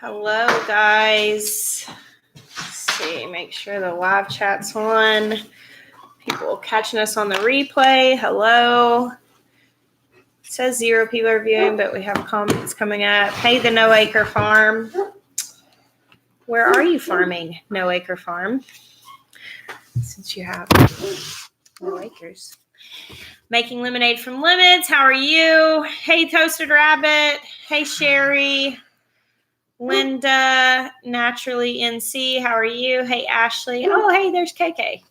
Hello, guys. Let's see, make sure the live chat's on. People catching us on the replay. Hello. It says 0 people are viewing, but we have comments coming up. Hey, the No Acre Farm. Where are you farming, No Acre Farm? Since you have no acres. Making lemonade from lemons. How are you? Hey, Toasted Rabbit. Hey, Sherry. Linda, Naturally NC. How are you? Hey, Ashley. Oh, hey, there's KK.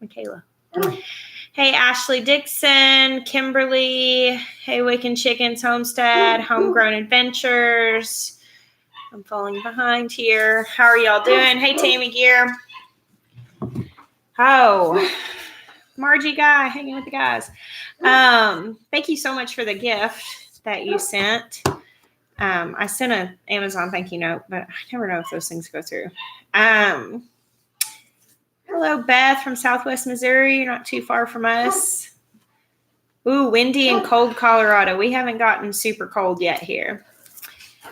Michaela. Hey, Ashley Dixon, Kimberly. Hey, Wicked Chickens Homestead, Homegrown Adventures. I'm falling behind here. How are y'all doing? Hey, Tammy Gear. Oh, Margie Guy, hanging with the guys. Thank you so much for the gift that you sent. I sent an Amazon thank you note, but I never know if those things go through. Hello, Beth from Southwest Missouri. You're not too far from us. Ooh, windy and cold Colorado. We haven't gotten super cold yet here.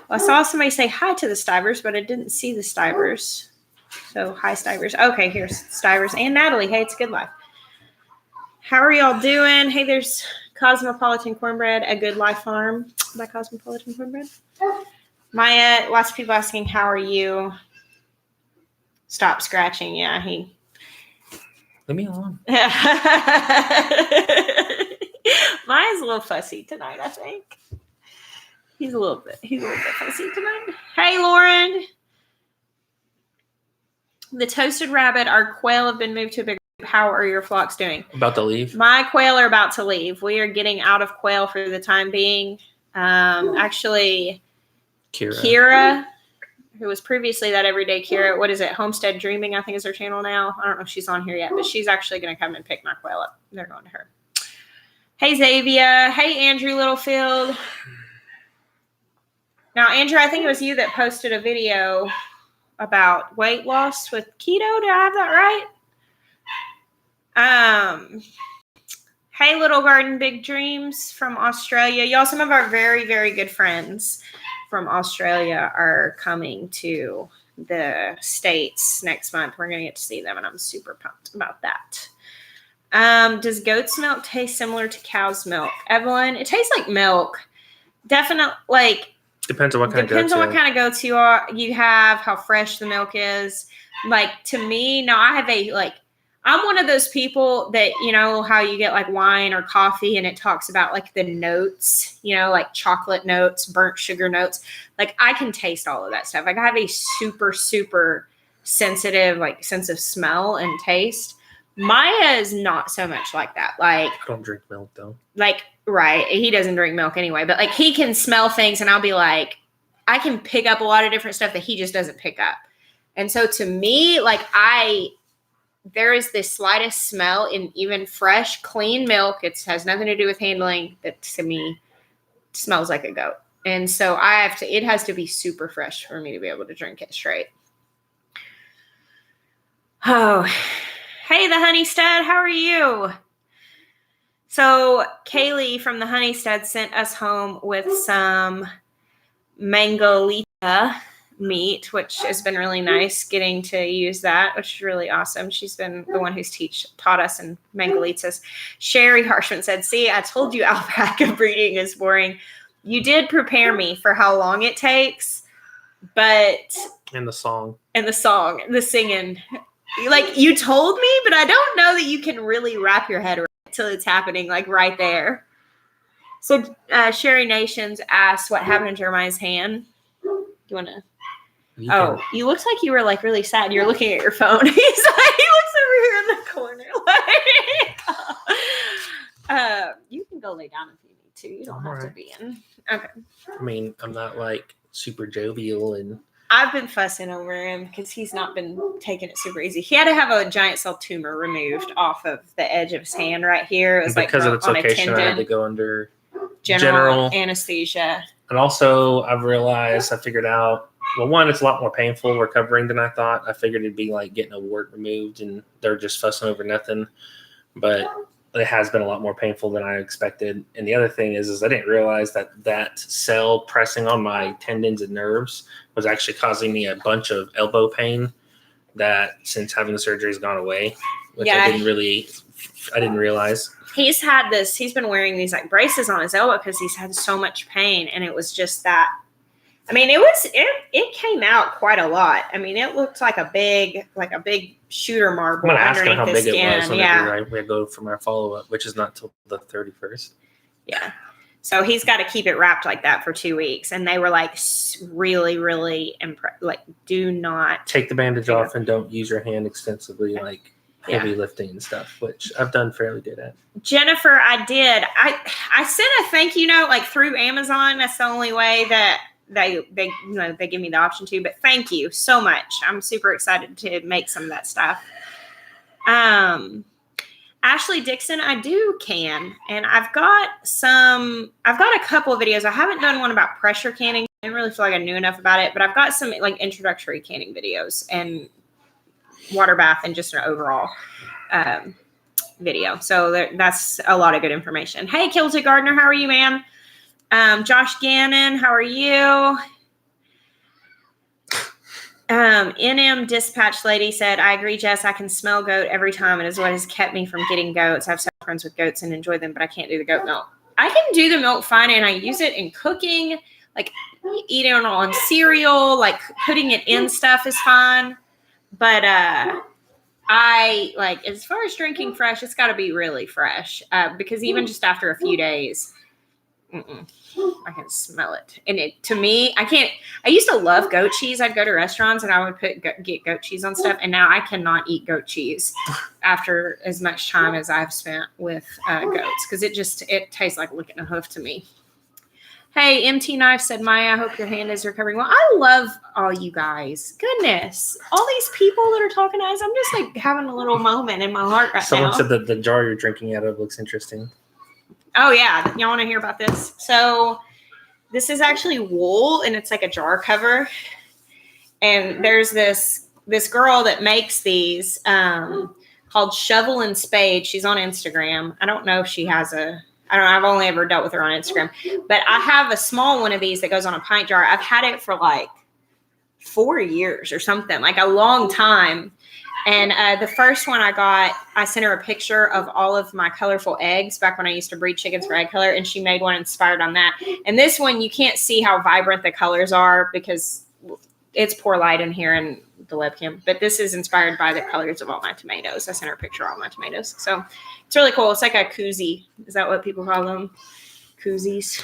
Well, I saw somebody say hi to the Stivers, but I didn't see the Stivers. So, hi, Stivers. Okay, here's Stivers and Natalie. Hey, it's a good life. How are y'all doing? Hey, there's Cosmopolitan Cornbread, A Good Life Farm by Cosmopolitan Cornbread. Miah, lots of people asking, how are you? Stop scratching. Yeah, he. Leave me alone. Maya's a little fussy tonight, I think. He's a little bit fussy tonight. Hey, Lauren. The Toasted Rabbit, our quail have been moved to a bigger. How are your flocks doing? About to leave? My quail are about to leave. We are getting out of quail for the time being. Actually, Kira, who was previously that Everyday Kira, what is it? Homestead Dreaming, I think is her channel now. I don't know if she's on here yet, but she's actually going to come and pick my quail up. They're going to her. Hey, Xavier. Hey, Andrew Littlefield. Now, Andrew, I think it was you that posted a video about weight loss with keto. Did I have that right? Hey, Little Garden Big Dreams from Australia. Y'all, some of our very, very good friends from Australia are coming to the States next month. We're going to get to see them, and I'm super pumped about that. Does goat's milk taste similar to cow's milk? Evelyn, it tastes like milk. Definitely, like... Depends on what kind of goats you have, how fresh the milk is. Like, to me, no, I have I'm one of those people that, you know, how you get like wine or coffee and it talks about like the notes, you know, like chocolate notes, burnt sugar notes. Like I can taste all of that stuff. Like I have a super, super sensitive like sense of smell and taste. Miah is not so much like that. Like I don't drink milk though. Like, right. He doesn't drink milk anyway, but like he can smell things and I'll be like, I can pick up a lot of different stuff that he just doesn't pick up. And so to me, like there is this slightest smell in even fresh, clean milk. It has nothing to do with handling that to me smells like a goat. And so it has to be super fresh for me to be able to drink it straight. Oh, hey, the Honeysted. How are you? So Kaylee from the Honeysted sent us home with some mangolita meat, which has been really nice getting to use that, which is really awesome. She's been the one who's taught us in mangolitas. Sherry Harshman said, see, I told you alpaca breeding is boring. You did prepare me for how long it takes, but... And the song, the singing. Like, you told me, but I don't know that you can really wrap your head around it till it's happening, like, right there. So, Sherry Nations asked what happened to Jeremiah's hand. Do you want to... you looked like you were like really sad. You're looking at your phone. He looks over here in the corner. You can go lay down if you need to. You don't have to be in. Okay. I mean, I'm not like super jovial and. I've been fussing over him because he's not been taking it super easy. He had to have a giant cell tumor removed off of the edge of his hand right here. It was because of its location, I had to go under general anesthesia. And also, I've realized, I figured out. Well, one, it's a lot more painful recovering than I thought. I figured it'd be like getting a wart removed and they're just fussing over nothing. But it has been a lot more painful than I expected. And the other thing is I didn't realize that cell pressing on my tendons and nerves was actually causing me a bunch of elbow pain that since having the surgery has gone away, which I didn't realize. He's been wearing these like braces on his elbow because he's had so much pain. And it was just that, I mean, it came out quite a lot. I mean, it looked like a big shooter marble I'm gonna ask him how big skin. it was whenever we go from our follow-up, which is not till the 31st. Yeah. So he's got to keep it wrapped like that for 2 weeks. And they were like really, really like, do not take the bandage off and don't use your hand extensively, like heavy lifting and stuff, which I've done fairly good at. Jennifer, I did. I sent a thank you note like through Amazon. That's the only way that they give me the option to, but thank you so much. I'm super excited to make some of that stuff. Ashley Dixon, I can. And I've got a couple of videos. I haven't done one about pressure canning. I didn't really feel like I knew enough about it, but I've got some like introductory canning videos and water bath and just an overall video. So that's a lot of good information. Hey, Kilted Gardner, how are you, man? Josh Gannon, how are you? NM Dispatch Lady said, I agree, Jess. I can smell goat every time. It is what has kept me from getting goats. I have several friends with goats and enjoy them, but I can't do the goat milk. I can do the milk fine, and I use it in cooking, like eating it on cereal, like putting it in stuff is fine. But I like, as far as drinking fresh, it's got to be really fresh because even just after a few days, I can smell it. And to me, I used to love goat cheese. I'd go to restaurants and I would get goat cheese on stuff. And now I cannot eat goat cheese after as much time as I've spent with goats. Cause it tastes like licking a hoof to me. Hey, MT Knife said, Miah, I hope your hand is recovering well. I love all you guys. Goodness. All these people that are talking to us. I'm just like having a little moment in my heart right now. Someone said that the jar you're drinking out of looks interesting. Oh, yeah. Y'all want to hear about this? So this is actually wool, and it's like a jar cover. And there's this girl that makes these called Shovel and Spade. She's on Instagram. I don't know if she has I've only ever dealt with her on Instagram. But I have a small one of these that goes on a pint jar. I've had it for like 4 years or something, like a long time. And the first one I got, I sent her a picture of all of my colorful eggs back when I used to breed chickens for egg color, and she made one inspired on that. And this one, you can't see how vibrant the colors are because it's poor light in here in the webcam. But this is inspired by the colors of all my tomatoes. I sent her a picture of all my tomatoes. So it's really cool. It's like a koozie. Is that what people call them? Koozies.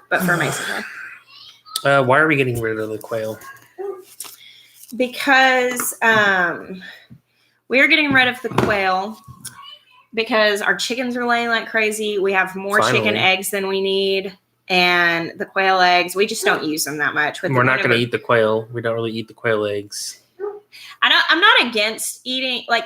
But for Mason. Why are we getting rid of the quail? Because we're getting rid of the quail because our chickens are laying like crazy. We have more chicken eggs than we need. And the quail eggs, we just don't use them that much. We're not going to eat the quail. We don't really eat the quail eggs. I'm not against eating. Like,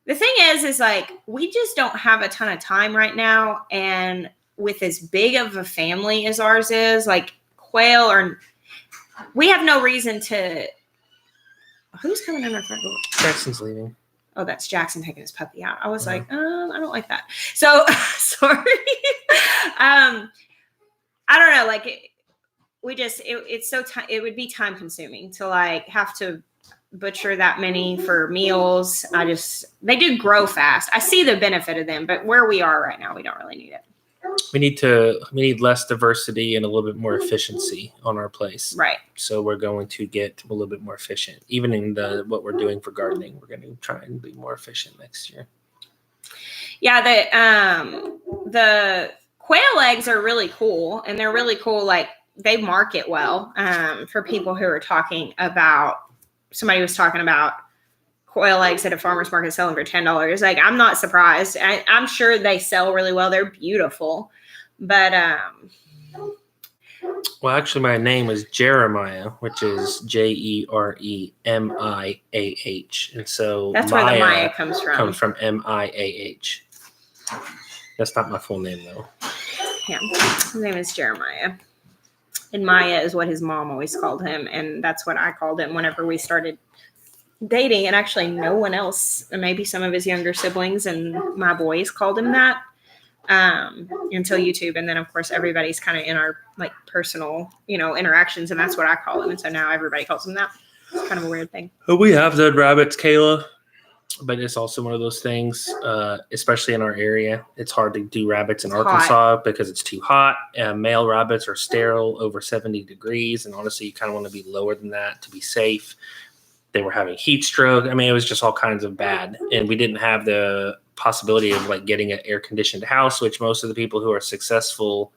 the thing is like, we just don't have a ton of time right now. And with as big of a family as ours is, like quail we have no reason to. Who's coming in our front door? Jackson's leaving. Oh, that's Jackson taking his puppy out. I was like, I don't like that. So sorry. I don't know. Like it would be time consuming to like have to butcher that many for meals. They do grow fast. I see the benefit of them, but where we are right now, we don't really need it. We need less diversity and a little bit more efficiency on our place. Right. So we're going to get a little bit more efficient. Even in what we're doing for gardening, we're going to try and be more efficient next year. Yeah, the quail eggs are really cool, and they're really cool. Like, they market well for people who are talking about. Somebody was talking about quail eggs at a farmer's market selling for $10. Like, I'm not surprised. I'm sure they sell really well. They're beautiful. But well, actually, my name is Jeremiah, which is Jeremiah, and so that's where the Miah comes from. Comes from Miah. That's not my full name, though. Yeah, his name is Jeremiah, and Miah is what his mom always called him, and that's what I called him whenever we started dating. And actually, no one else, maybe some of his younger siblings and my boys, called him that. until YouTube. And then of course everybody's kind of in our like personal, interactions, and that's what I call them. And so now everybody calls them that. It's kind of a weird thing. We have done rabbits, Kayla, but it's also one of those things, especially in our area. It's hard to do rabbits in Arkansas because it's too hot. Male rabbits are sterile over 70 degrees. And honestly, you kind of want to be lower than that to be safe. They were having heat stroke. I mean, it was just all kinds of bad. And we didn't have the possibility of like getting an air conditioned house, which most of the people who are successful,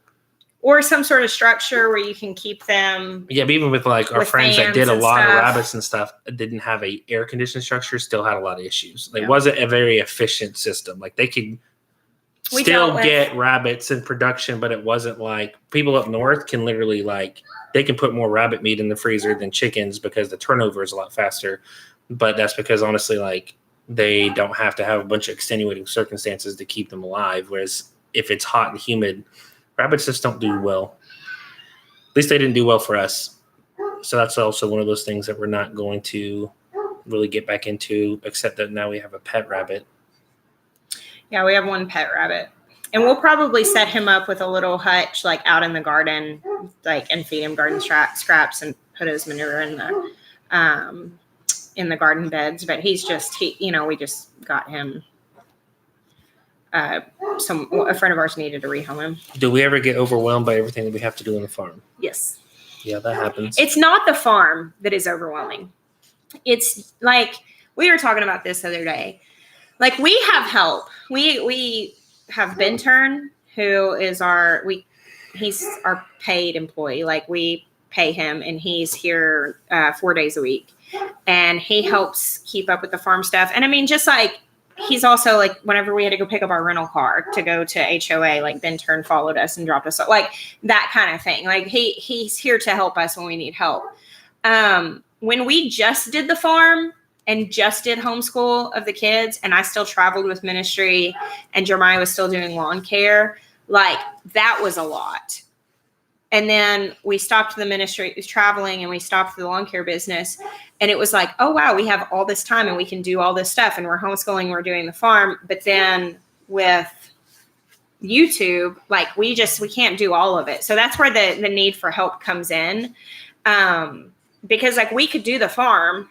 or some sort of structure where you can keep them. Yeah, but even with like our friends that did a lot of rabbits and stuff, didn't have a air conditioned structure, still had a lot of issues. It wasn't a very efficient system. Like they could still get rabbits in production, but it wasn't like people up north can literally like they can put more rabbit meat in the freezer than chickens because the turnover is a lot faster. But that's because honestly, like they don't have to have a bunch of extenuating circumstances to keep them alive. Whereas if it's hot and humid, rabbits just don't do well. At least they didn't do well for us. So that's also one of those things that we're not going to really get back into, except that now we have a pet rabbit. Yeah, we have one pet rabbit. And we'll probably set him up with a little hutch like out in the garden, like, and feed him garden scraps and put his manure in the garden beds. But we just got him. A friend of ours needed to rehome him. Do we ever get overwhelmed by everything that we have to do on the farm? Yes. Yeah, that happens. It's not the farm that is overwhelming. It's like we were talking about this the other day. Like we have help. We have Bintern, who is he's our paid employee. Like we pay him, and he's here 4 days a week, and he helps keep up with the farm stuff. And I mean, just like. He's also like, whenever we had to go pick up our rental car to go to HOA, like Ben Turn followed us and dropped us off, like that kind of thing. Like he's here to help us when we need help. When we just did the farm and just did homeschool of the kids, and I still traveled with ministry and Jeremiah was still doing lawn care, like that was a lot. And then we stopped the ministry traveling and we stopped the lawn care business. And it was like, oh, wow, we have all this time and we can do all this stuff. And we're homeschooling, we're doing the farm. But then with YouTube, like we can't do all of it. So that's where the need for help comes in. Because like we could do the farm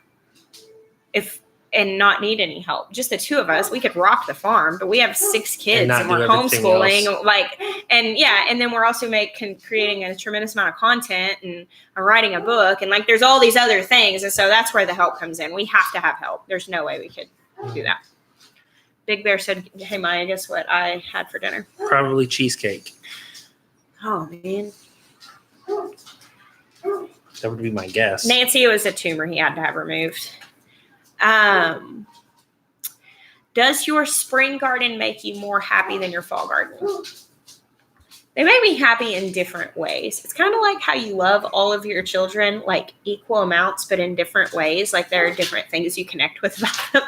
and not need any help. Just the two of us, we could rock the farm, but we have 6 kids and we're homeschooling. And then we're also creating a tremendous amount of content, and I'm writing a book, and like there's all these other things. And so that's where the help comes in. We have to have help. There's no way we could do that. Big Bear said, hey, Miah, guess what I had for dinner? Probably cheesecake. Oh, man. That would be my guess. Nancy, it was a tumor he had to have removed. Does your spring garden make you more happy than your fall garden? They make me happy in different ways. It's kind of like how you love all of your children, like equal amounts, but in different ways. Like there are different things you connect with about them.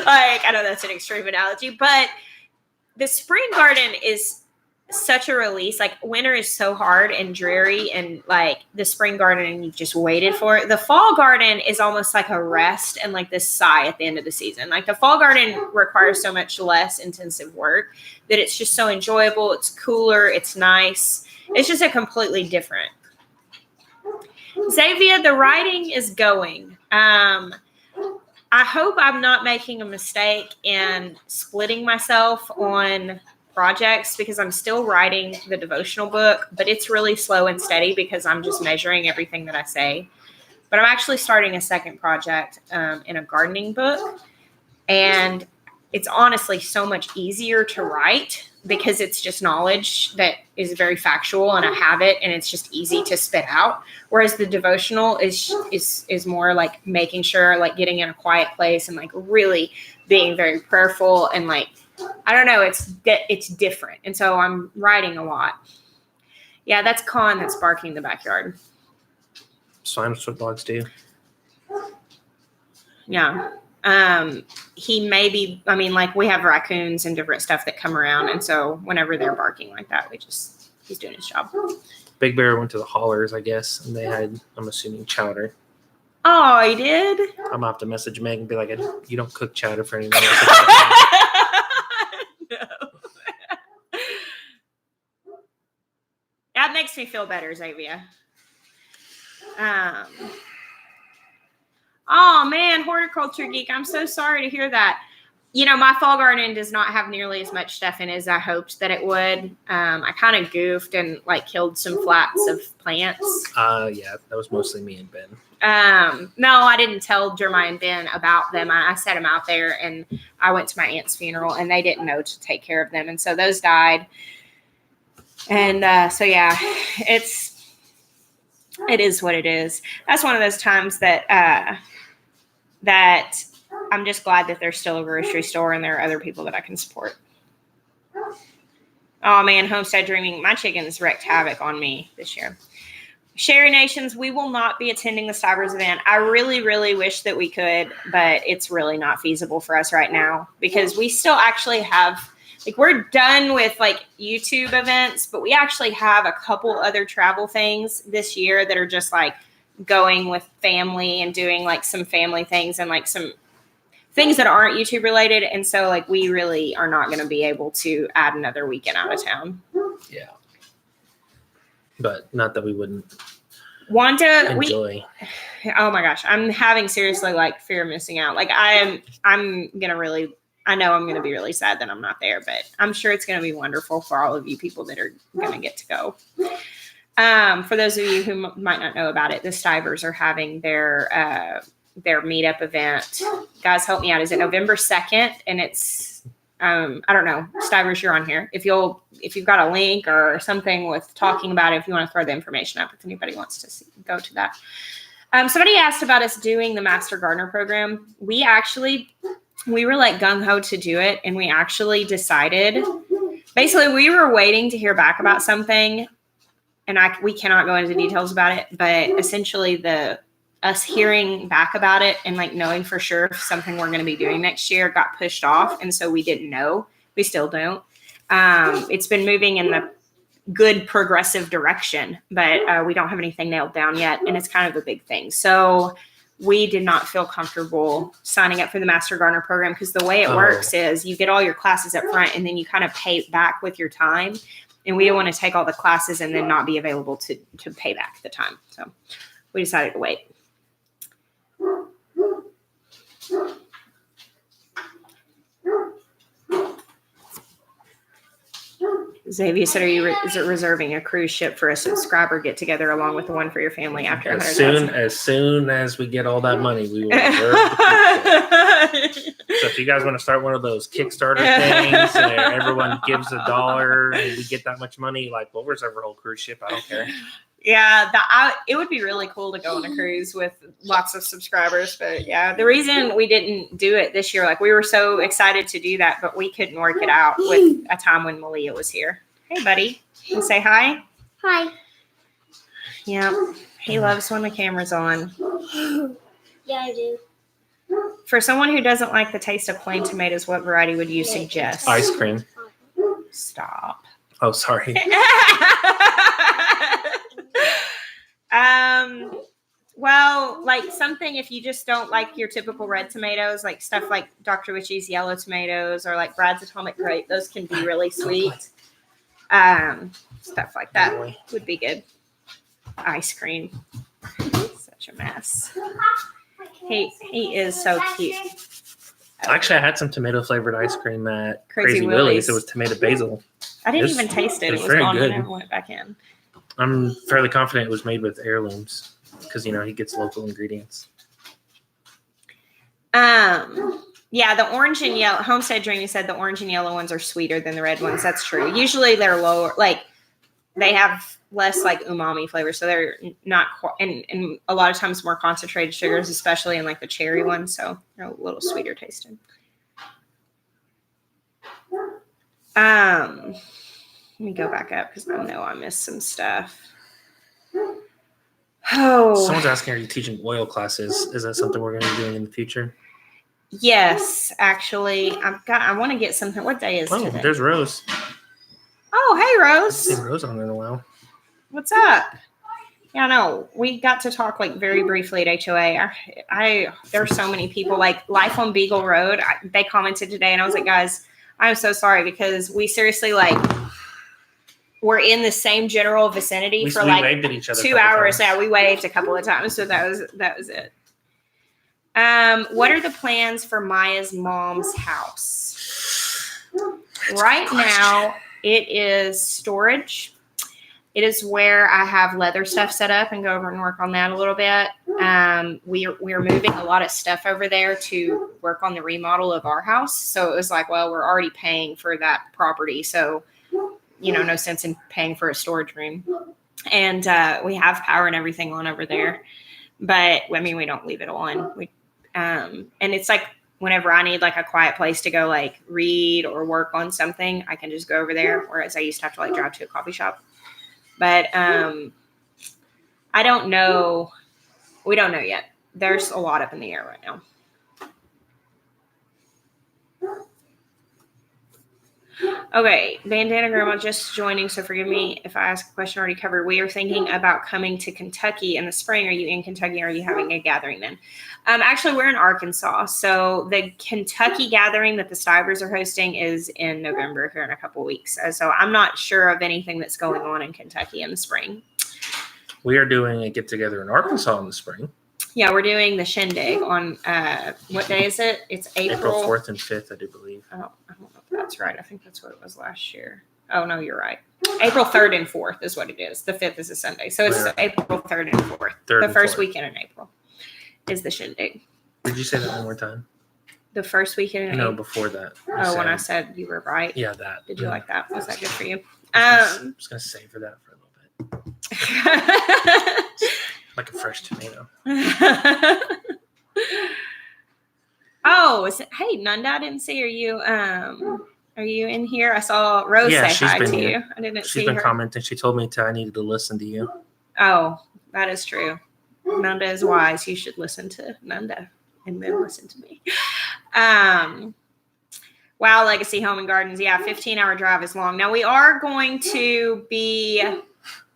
Like, I know that's an extreme analogy, but the spring garden is such a release. Like winter is so hard and dreary, and like the spring garden, you've just waited for it. The fall garden is almost like a rest and like this sigh at the end of the season. Like the fall garden requires so much less intensive work that it's just so enjoyable. It's cooler. It's nice. It's just a completely different. Xavier, the writing is going. I hope I'm not making a mistake in splitting myself on projects, because I'm still writing the devotional book, but it's really slow and steady because I'm just measuring everything that I say. But I'm actually starting a second project in a gardening book, and it's honestly so much easier to write because it's just knowledge that is very factual, and I have it, and it's just easy to spit out. Whereas the devotional is more like making sure, like getting in a quiet place and like really being very prayerful, and like, I don't know, it's different. And so I'm writing a lot. Yeah, that's Con that's barking in the backyard. So that's what dogs do. Yeah. He may be, I mean, like we have raccoons and different stuff that come around. And so whenever they're barking like that, he's doing his job. Big Bear went to the haulers, I guess, and they had, I'm assuming, chowder. Oh, he did? I'm going to have to message Meg and be like, you don't cook chowder for anybody else. No. makes me feel better, Xavier. Oh man, horticulture geek. I'm so sorry to hear that. My fall garden does not have nearly as much stuff in it as I hoped that it would. I kind of goofed and killed some flats of plants. Yeah, that was mostly me and Ben. No, I didn't tell Jeremiah and Ben about them. I set them out there, and I went to my aunt's funeral, and they didn't know to take care of them, and so those died. And so yeah, it is what it is. That's one of those times that I'm just glad that there's still a grocery store and there are other people that I can support. Oh man, homestead dreaming. My chickens wreaked havoc on me this year. Sherry Nations, we will not be attending the Stivers event. I really, really wish that we could, but it's really not feasible for us right now because we still actually have, we're done with YouTube events, but we actually have a couple other travel things this year that are just going with family and doing some family things and some things that aren't YouTube related. And so we really are not going to be able to add another weekend out of town. Yeah. But not that we wouldn't enjoy. Oh my gosh. I'm having seriously fear of missing out. I'm going to really, I know I'm going to be really sad that I'm not there, but I'm sure it's going to be wonderful for all of you people that are going to get to go. For those of you who might not know about it, the Stivers are having their meetup event. Guys, help me out. Is it November 2nd? And it's, I don't know, Stivers, you're on here. If you've got a link or something with talking about it, if you want to throw the information up, if anybody wants to go to that. Somebody asked about us doing the Master Gardener program. We were gung-ho to do it. And we actually decided, basically we were waiting to hear back about something. And we cannot go into details about it, but essentially us hearing back about it and knowing for sure if something we're going to be doing next year got pushed off. And so we didn't know. We still don't. It's been moving in the good progressive direction, but we don't have anything nailed down yet. And it's kind of a big thing. So we did not feel comfortable signing up for the Master Gardener program because the way it works is you get all your classes up front and then you kind of pay back with your time. And we don't want to take all the classes and then not be available to pay back the time. So we decided to wait. Xavier said, is it reserving a cruise ship for a subscriber get together along with the one for your family after 100,000? As soon as we get all that money, we will reserve the cruise ship. So if you guys want to start one of those Kickstarter things and everyone gives $1 and we get that much money, we'll reserve our whole cruise ship. I don't care. Yeah, it would be really cool to go on a cruise with lots of subscribers. But yeah, the reason we didn't do it this year, we were so excited to do that, but we couldn't work it out with a time when Malia was here. Hey, buddy. You say hi? Hi. Yeah, he loves when the camera's on. Yeah, I do. For someone who doesn't like the taste of plain tomatoes, what variety would you suggest? Ice cream. Stop. Oh, sorry. Well, something if you just don't like your typical red tomatoes, stuff like Dr. Witchy's yellow tomatoes or Brad's Atomic Grape, those can be really sweet. Stuff like that would be good. Ice cream. Such a mess. He is so cute. Actually, I had some tomato flavored ice cream at Crazy Willie's. It was tomato basil. I didn't even taste it. It was gone and never went back in. I'm fairly confident it was made with heirlooms because, he gets local ingredients. Yeah, the orange and yellow, Homestead Dreaming said the orange and yellow ones are sweeter than the red ones. That's true. Usually they're lower, they have less umami flavor. So they're not, and a lot of times more concentrated sugars, especially in the cherry ones. So they're a little sweeter tasting. Let me go back up because I know I missed some stuff. Oh, Someone's asking, are you teaching oil classes? Is that something we're going to be doing in the future? yes, actually, I want to get something. What day is today? There's Rose. Oh, hey, I Rose. haven't seen Rose on in a while. What's up? Yeah, no, we got to talk very briefly at HOA. There's so many people Life on Beagle Road. They commented today and I was guys, I'm so sorry because we seriously we're in the same general vicinity We for we like waved at each other. a 2 couple hours. times. Yeah, we waved a couple of times, so that was it. What are the plans for Maya's mom's house? Right now, it is storage. It is where I have leather stuff set up and go over and work on that a little bit. We're moving a lot of stuff over there to work on the remodel of our house. So it was like, well, we're already paying for that property, so no sense in paying for a storage room. And we have power and everything on over there, but I mean, we don't leave it on. And it's like whenever I need like a quiet place to go like read or work on something, I can just go over there. Whereas I used to have to like drive to a coffee shop. But I don't know. We don't know yet. There's a lot up in the air right now. Okay, Bandana Grandma just joining, so forgive me if I ask a question already covered. We are thinking about coming to Kentucky in the spring. Are you in Kentucky or are you having a gathering then? Actually, we're in Arkansas. So the Kentucky gathering that the Stivers are hosting is in November, here in a couple weeks. So I'm not sure of anything that's going on in Kentucky in the spring. We are doing a get-together in Arkansas in the spring. Yeah, we're doing the Shindig on, what day is it? It's April 4th and 5th, I do believe. Oh, I don't know if that's right. I think that's what it was last year. Oh, no, you're right. April 3rd and 4th is what it is. The 5th is a Sunday. So it's April 3rd and 4th. The first weekend in April is the Shindig. Did you say that one more time? The first weekend in April? No, before that. Oh, when I said you were right? Yeah, that. Did you like that? Was that good for you? I was going to savor that for a little bit. Like a fresh tomato. Hey, Nanda, I didn't see. Are you in here? I saw Rose say hi to you. I didn't see her. She's been commenting. She told me I needed to listen to you. Oh, that is true. Nanda is wise. You should listen to Nanda and then listen to me. Wow, Legacy Home and Gardens. Yeah, 15-hour drive is long. Now, we are going to be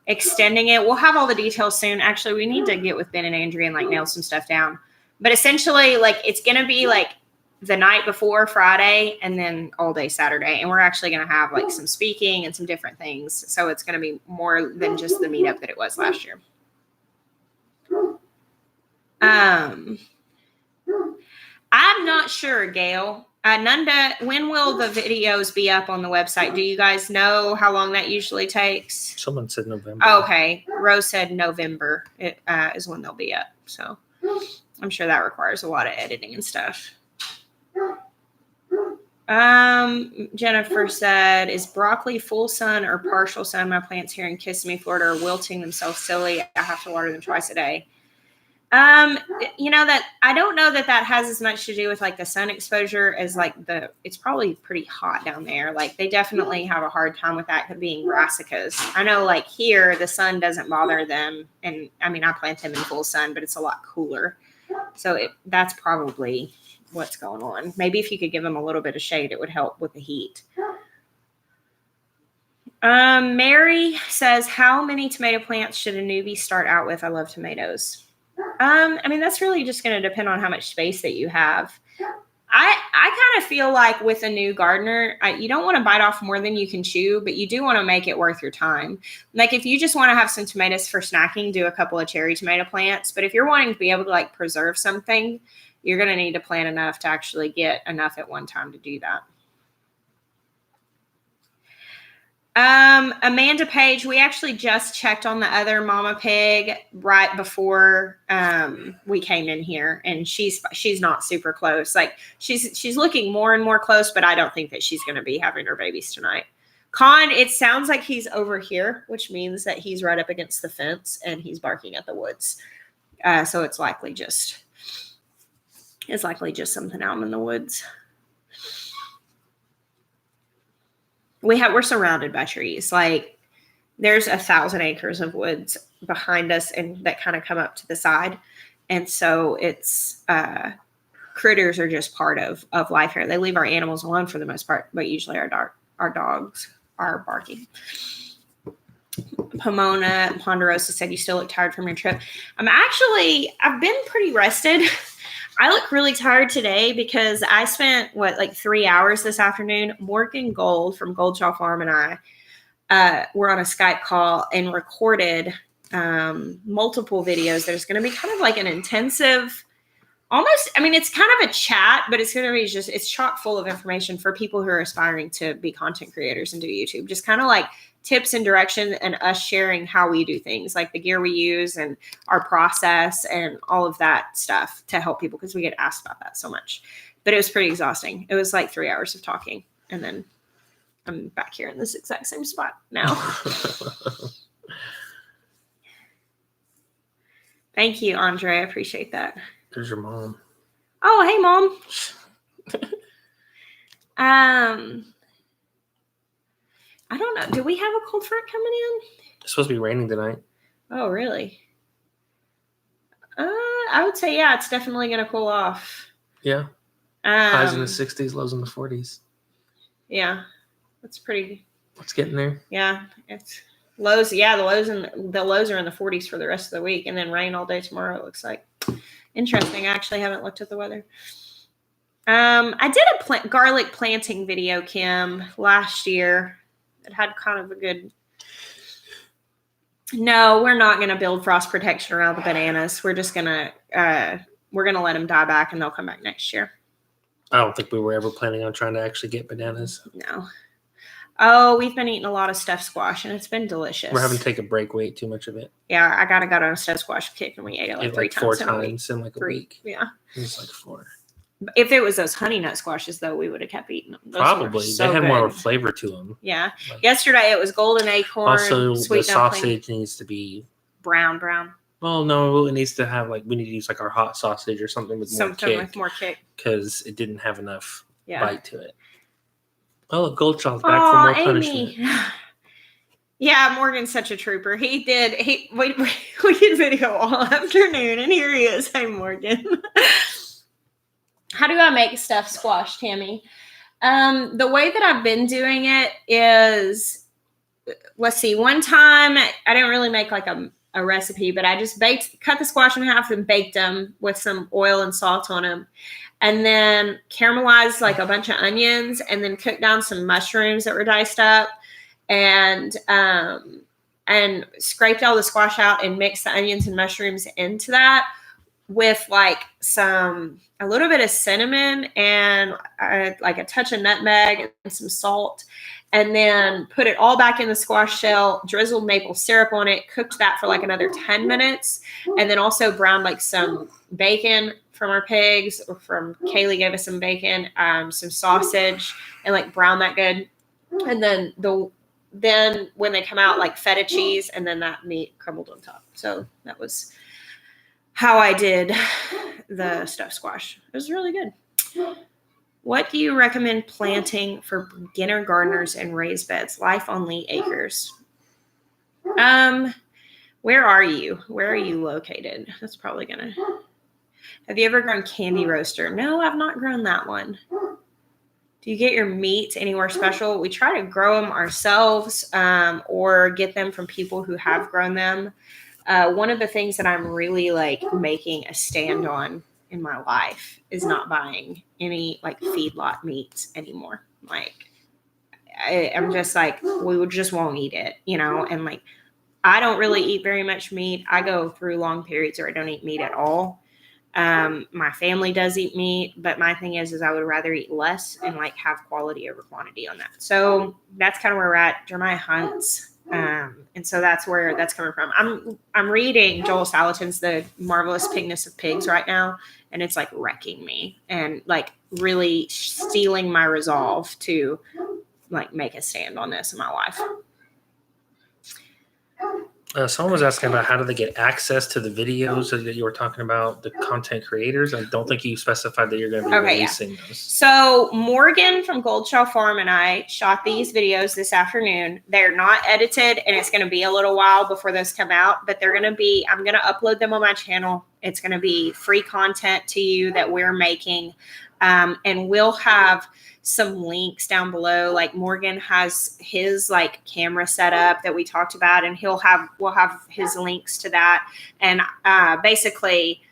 extending it. We'll have all the details soon. Actually, we need to get with Ben and Andrea and like nail some stuff down. But essentially, like, it's going to be like the night before Friday and then all day Saturday. And we're actually going to have like some speaking and some different things. So it's going to be more than just the meetup that it was last year. I'm not sure, Gail. Nanda, when will the videos be up on the website? Do you guys know how long that usually takes? Someone said November. Oh, okay. Rose said November is when they'll be up. So I'm sure that requires a lot of editing and stuff. Jennifer said, is broccoli full sun or partial sun? My plants here in Kissimmee, Florida are wilting themselves silly. I have to water them twice a day. That I don't know that has as much to do with like the sun exposure as like it's probably pretty hot down there. Like they definitely have a hard time with that being brassicas. I know like here the sun doesn't bother them. And I mean, I plant them in full sun, but it's a lot cooler. So that's probably what's going on. Maybe if you could give them a little bit of shade, it would help with the heat. Mary says, how many tomato plants should a newbie start out with? I love tomatoes. I mean, that's really just going to depend on how much space that you have. I kind of feel like with a new gardener, you don't want to bite off more than you can chew, but you do want to make it worth your time. Like if you just want to have some tomatoes for snacking, do a couple of cherry tomato plants. But if you're wanting to be able to like preserve something, you're going to need to plant enough to actually get enough at one time to do that. Amanda Page, we actually just checked on the other mama pig right before we came in here, and she's not super close. Like she's looking more and more close, but I don't think that she's going to be having her babies tonight. Con, it sounds like he's over here, which means that he's right up against the fence and he's barking at the woods. So it's likely just something out in the woods. We're surrounded by trees. Like there's 1,000 acres of woods behind us and that kind of come up to the side. And so it's, critters are just part of life here. They leave our animals alone for the most part, but usually our dogs are barking. Pomona Ponderosa said, you still look tired from your trip. I've been pretty rested. I look really tired today because I spent 3 hours this afternoon. Morgan Gold from Goldshaw Farm and we're on a Skype call and recorded multiple videos. There's going to be kind of like an intensive, almost, I mean, it's kind of a chat, but it's going to be it's chock full of information for people who are aspiring to be content creators and do YouTube. Just kind of like tips and direction and us sharing how we do things, like the gear we use and our process and all of that stuff to help people, because we get asked about that so much. But it was pretty exhausting. It was like 3 hours of talking, and then I'm back here in this exact same spot now. Thank you, Andre. I appreciate that. There's your mom. Oh, hey, Mom. I don't know. Do we have a cold front coming in? It's supposed to be raining tonight. Oh, really? I would say, yeah, it's definitely going to cool off. Yeah. Highs in the 60s, lows in the 40s. Yeah. That's pretty. It's getting there. Yeah. It's lows. Yeah, the lows are in the 40s for the rest of the week, and then rain all day tomorrow, it looks like. Interesting. I actually haven't looked at the weather. I did a garlic planting video, Kim, last year. It had kind of a good. No, we're not going to build frost protection around the bananas. We're just going to let them die back, and they'll come back next year. I don't think we were ever planning on trying to actually get bananas. No. Oh, we've been eating a lot of stuffed squash, and it's been delicious. We're having to take a break. We ate too much of it. Yeah, I got on a stuffed squash kick, and we ate it like three times. 4 times in like a week. Yeah. It was like 4. If it was those honey nut squashes, though, we would have kept eating them. Those probably. So they had good. more flavor to them. Yeah. Like, yesterday, it was golden acorn. Also, sweet the dumpling. sausage needs to be brown. Well, no, it needs to have we need to use like our hot sausage or something with more kick. Because it didn't have enough bite to it. Oh, look, Goldshaw's back for more punishment. Yeah, Morgan's such a trooper. We did video all afternoon, and here he is. Hey, Morgan. How do I make stuffed squash, Tammy? The way that I've been doing it is, let's see, one time I didn't really make like a recipe, but I just cut the squash in half and baked them with some oil and salt on them. And then caramelized like a bunch of onions, and then cooked down some mushrooms that were diced up, and scraped all the squash out and mixed the onions and mushrooms into that with like a little bit of cinnamon and like a touch of nutmeg and some salt, and then put it all back in the squash shell, drizzled maple syrup on it, cooked that for like another 10 minutes, and then also browned like some bacon from our pigs, or from Kaylee gave us some bacon, some sausage, and like brown that good. And then when they come out, like feta cheese, and then that meat crumbled on top. So that was how I did the stuffed squash. It was really good. What do you recommend planting for beginner gardeners and raised beds? Life on Lee Acres. Where are you? Where are you located? That's probably gonna. Have you ever grown candy roaster? No, I've not grown that one. Do you get your meats anywhere special? We try to grow them ourselves, or get them from people who have grown them. One of the things that I'm really like making a stand on in my life is not buying any like feedlot meats anymore. Like I'm just like, we just won't eat it, and like I don't really eat very much meat. I go through long periods where I don't eat meat at all. My family does eat meat, but my thing is I would rather eat less and like have quality over quantity on that. So that's kind of where we're at. Jeremiah hunts. And so that's where that's coming from. I'm reading Joel Salatin's The Marvelous Pigness of Pigs right now, and it's like wrecking me and like really stealing my resolve to like make a stand on this in my life. Someone was asking about how do they get access to the videos that you were talking about, the content creators. I don't think you specified that you're going to be releasing those. So Morgan from Goldshaw Farm and I shot these videos this afternoon. They're not edited, and it's going to be a little while before those come out, but I'm going to upload them on my channel. It's going to be free content to you that we're making. And we'll have some links down below. Like Morgan has his like camera set up that we talked about, and we'll have his links to that. And basically,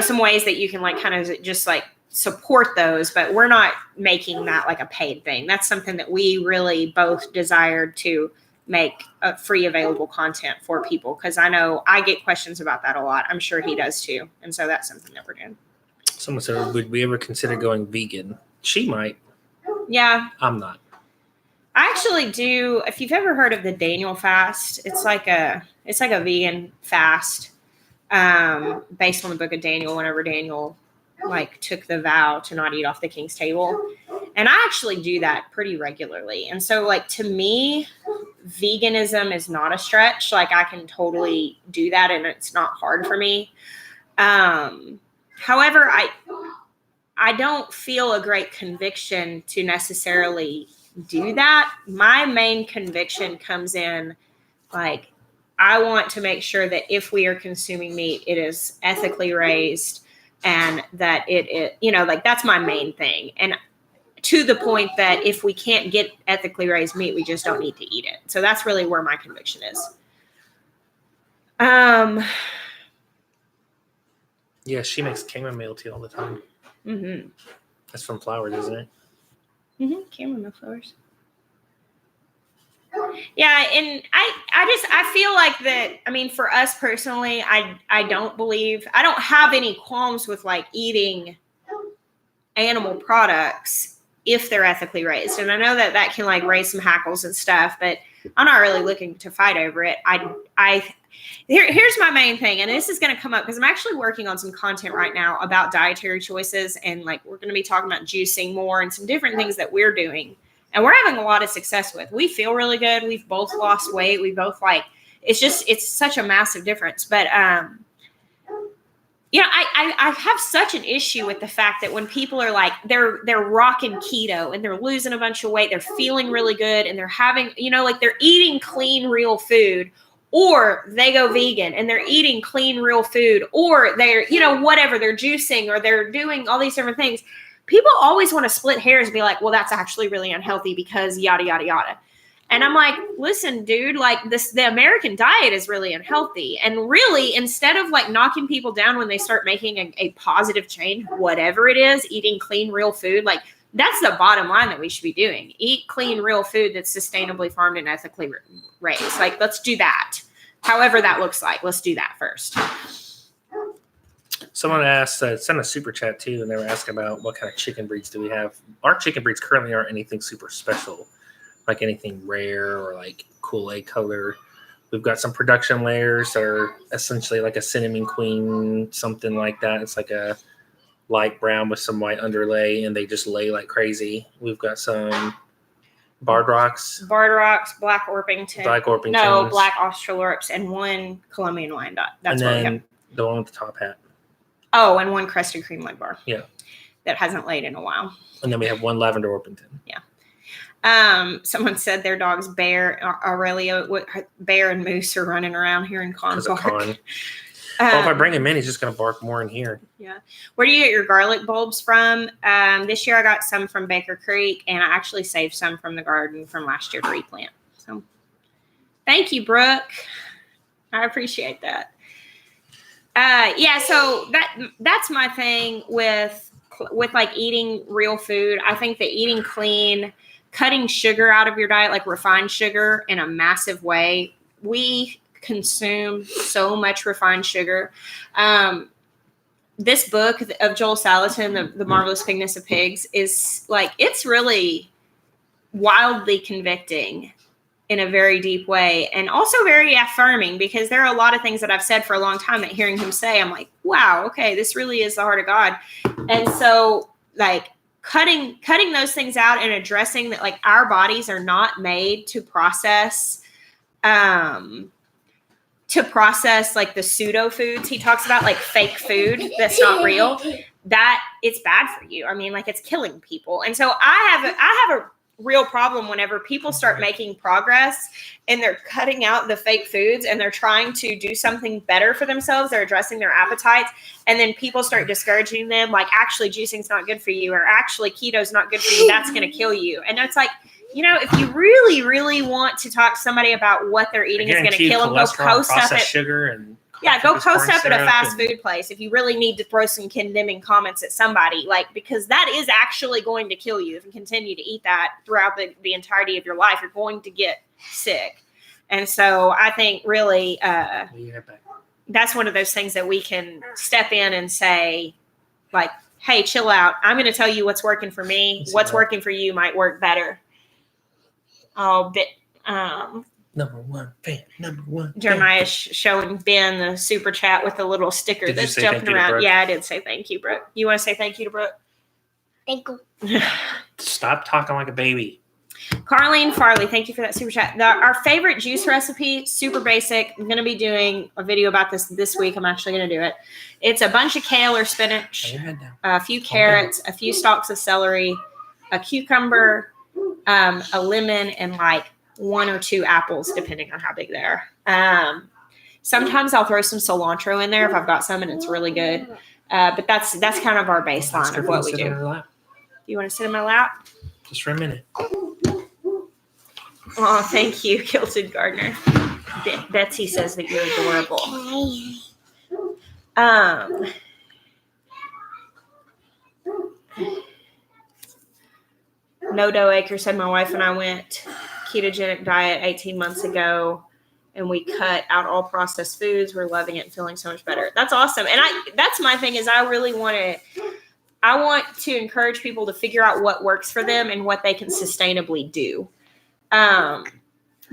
some ways that you can like kind of just like support those, but we're not making that like a paid thing. That's something that we really both desired to make a free available content for people, because I know I get questions about that a lot. I'm sure he does too. And so that's something that we're doing. Someone said, would we ever consider going vegan? She might. Yeah. I'm not. I actually do. If you've ever heard of the Daniel fast, it's like a vegan fast, based on the book of Daniel, whenever Daniel like took the vow to not eat off the king's table. And I actually do that pretty regularly. And so like, to me, veganism is not a stretch. Like, I can totally do that and it's not hard for me. However, I don't feel a great conviction to necessarily do that. My main conviction comes in, like, I want to make sure that if we are consuming meat, it is ethically raised, and that it like, that's my main thing. And to the point that if we can't get ethically raised meat, we just don't need to eat it. So that's really where my conviction is. Yeah, she makes chamomile tea all the time. Mm-hmm. That's from flowers, isn't it? Mm-hmm. Chamomile flowers. Yeah, and I feel like that. I mean, for us personally, I don't have any qualms with like eating animal products if they're ethically raised. And I know that can like raise some hackles and stuff, but I'm not really looking to fight over it. Here's my main thing, and this is going to come up because I'm actually working on some content right now about dietary choices, and like, we're going to be talking about juicing more and some different things that we're doing. And we're having a lot of success with. We feel really good. We've both lost weight. We both like, it's such a massive difference. But, I have such an issue with the fact that when people are like, they're rocking keto and they're losing a bunch of weight, they're feeling really good, and they're having, like, they're eating clean, real food, or they go vegan and they're eating clean, real food, or they're, whatever, they're juicing or they're doing all these different things. People always want to split hairs and be like, well, that's actually really unhealthy because yada, yada, yada. And I'm like, listen, dude, like, the American diet is really unhealthy. And really, instead of like knocking people down when they start making a positive change, whatever it is, eating clean, real food, like, that's the bottom line that we should be doing. Eat clean, real food that's sustainably farmed and ethically raised. Like, let's do that. However that looks like, let's do that first. Someone asked, sent a super chat too, and they were asking about what kind of chicken breeds do we have. Our chicken breeds currently aren't anything super special, like anything rare or like cool egg color. We've got some production layers that are essentially like a cinnamon queen, something like that. It's like a light brown with some white underlay, and they just lay like crazy. We've got some Barred Rocks, Black Orpington. No, Black Australorps, and one Colombian Wyandotte. That's what we have. The one with the top hat. Oh, and one Crested Cream Leg Bar. Yeah. That hasn't laid in a while. And then we have one Lavender Orpington. Yeah. Someone said their dog's Bear, Aurelio, Bear and Moose are running around here in Con Park. Well, if I bring him in, he's just going to bark more in here. Yeah. Where do you get your garlic bulbs from? This year I got some from Baker Creek, and I actually saved some from the garden from last year to replant. So thank you, Brooke. I appreciate that. So that's my thing with like eating real food. I think that eating clean, cutting sugar out of your diet, like refined sugar, in a massive way. We consume so much refined sugar. This book of Joel Salatin, The Marvelous Pigness of Pigs, is like, it's really wildly convicting in a very deep way, and also very affirming, because there are a lot of things that I've said for a long time that hearing him say, I'm like, wow, okay, this really is the heart of God. And so like cutting those things out and addressing that, like, our bodies are not made to process like the pseudo foods he talks about, like fake food that's not real, that it's bad for you. I mean, like, it's killing people. And so I have a real problem whenever people start making progress and they're cutting out the fake foods and they're trying to do something better for themselves. They're addressing their appetites, and then people start discouraging them, like, actually juicing's not good for you, or actually keto's not good for you, that's going to kill you. And it's like, if you really, really want to talk to somebody about what they're eating is going to kill them, go post up at sugar and Yeah, go This post corn up at a syrup fast and- food place if you really need to throw some condemning comments at somebody, like, because that is actually going to kill you if you continue to eat that throughout the entirety of your life. You're going to get sick. And so I think really that's one of those things that we can step in and say, like, hey, chill out. I'm going to tell you what's working for me. What's working for you might work better. Oh, but Number one fan. Jeremiah showing Ben the super chat with the little sticker Did you that's say jumping thank you to around. Brooke? Yeah, I did say thank you, Brooke. You want to say thank you to Brooke? Thank you. Stop talking like a baby. Carlene Farley, thank you for that super chat. Our favorite juice recipe, super basic. I'm going to be doing a video about this week. I'm actually going to do it. It's a bunch of kale or spinach, Lay your head down. a few carrots, a few stalks of celery, a cucumber, a lemon, and like 1 or 2 apples, depending on how big they are. Sometimes I'll throw some cilantro in there if I've got some and it's really good. But that's kind of our baseline of what we do. You want to sit in my lap? Just for a minute. Oh, thank you, Kilted Gardner. Betsy says that you're adorable. No Dough Acre said my wife and I went ketogenic diet 18 months ago and we cut out all processed foods. We're loving it and feeling so much better. That's awesome. And that's my thing is I want to encourage people to figure out what works for them and what they can sustainably do.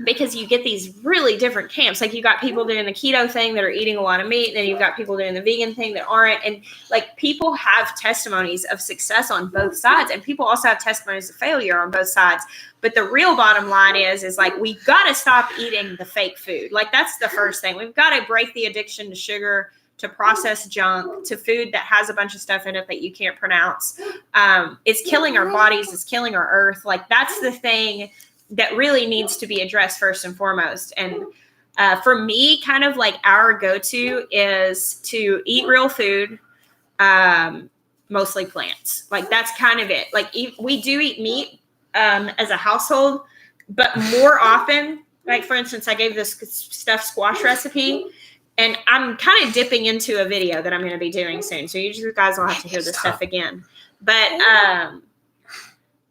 Because you get these really different camps. Like you got people doing the keto thing that are eating a lot of meat. And then you've got people doing the vegan thing that aren't. And like people have testimonies of success on both sides. And people also have testimonies of failure on both sides. But the real bottom line is like, we got to stop eating the fake food. Like that's the first thing. We've got to break the addiction to sugar, to processed junk, to food that has a bunch of stuff in it that you can't pronounce. It's killing our bodies. It's killing our earth. Like that's the thing that really needs to be addressed first and foremost. And for me, kind of like our go-to is to eat real food, mostly plants. Like that's kind of it. Like we do eat meat as a household, but more often, like for instance, I gave this stuffed squash recipe and I'm kind of dipping into a video that I'm going to be doing soon. So you guys will have to hear this stuff again. But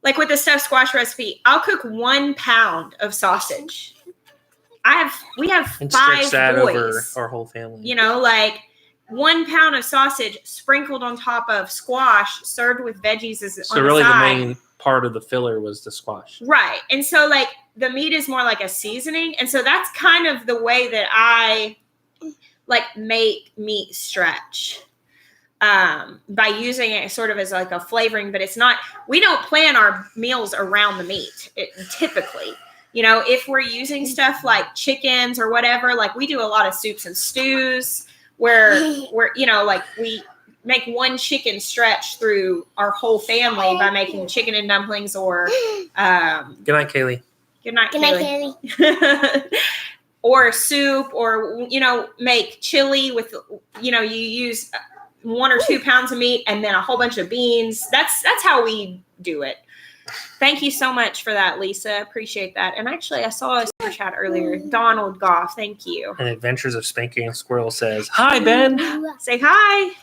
like with the stuffed squash recipe, I'll cook 1 pound of sausage. We have And 5 stretch that boys. over our whole family. You know, like 1 pound of sausage sprinkled on top of squash, served with veggies as So on really the side. the main part of the filler was the squash. Right. And so like the meat is more like a seasoning. And so that's kind of the way that I like make meat stretch. By using it sort of as like a flavoring, but it's not, we don't plan our meals around the meat typically. You know, if we're using stuff like chickens or whatever, like we do a lot of soups and stews where we're, you know, like we make one chicken stretch through our whole family by making chicken and dumplings or, Good night, Kaylee. good night, Good night, Kaylee. Kelly. Or soup or, you know, make chili with, you know, you use 1 or 2 pounds of meat and then a whole bunch of beans. That's how we do it. Thank you so much for that, Lisa. Appreciate that. And actually, I saw a super chat earlier. Donald Goff, thank you. And Adventures of Spanking a Squirrel says, "Hi, Ben." Say hi.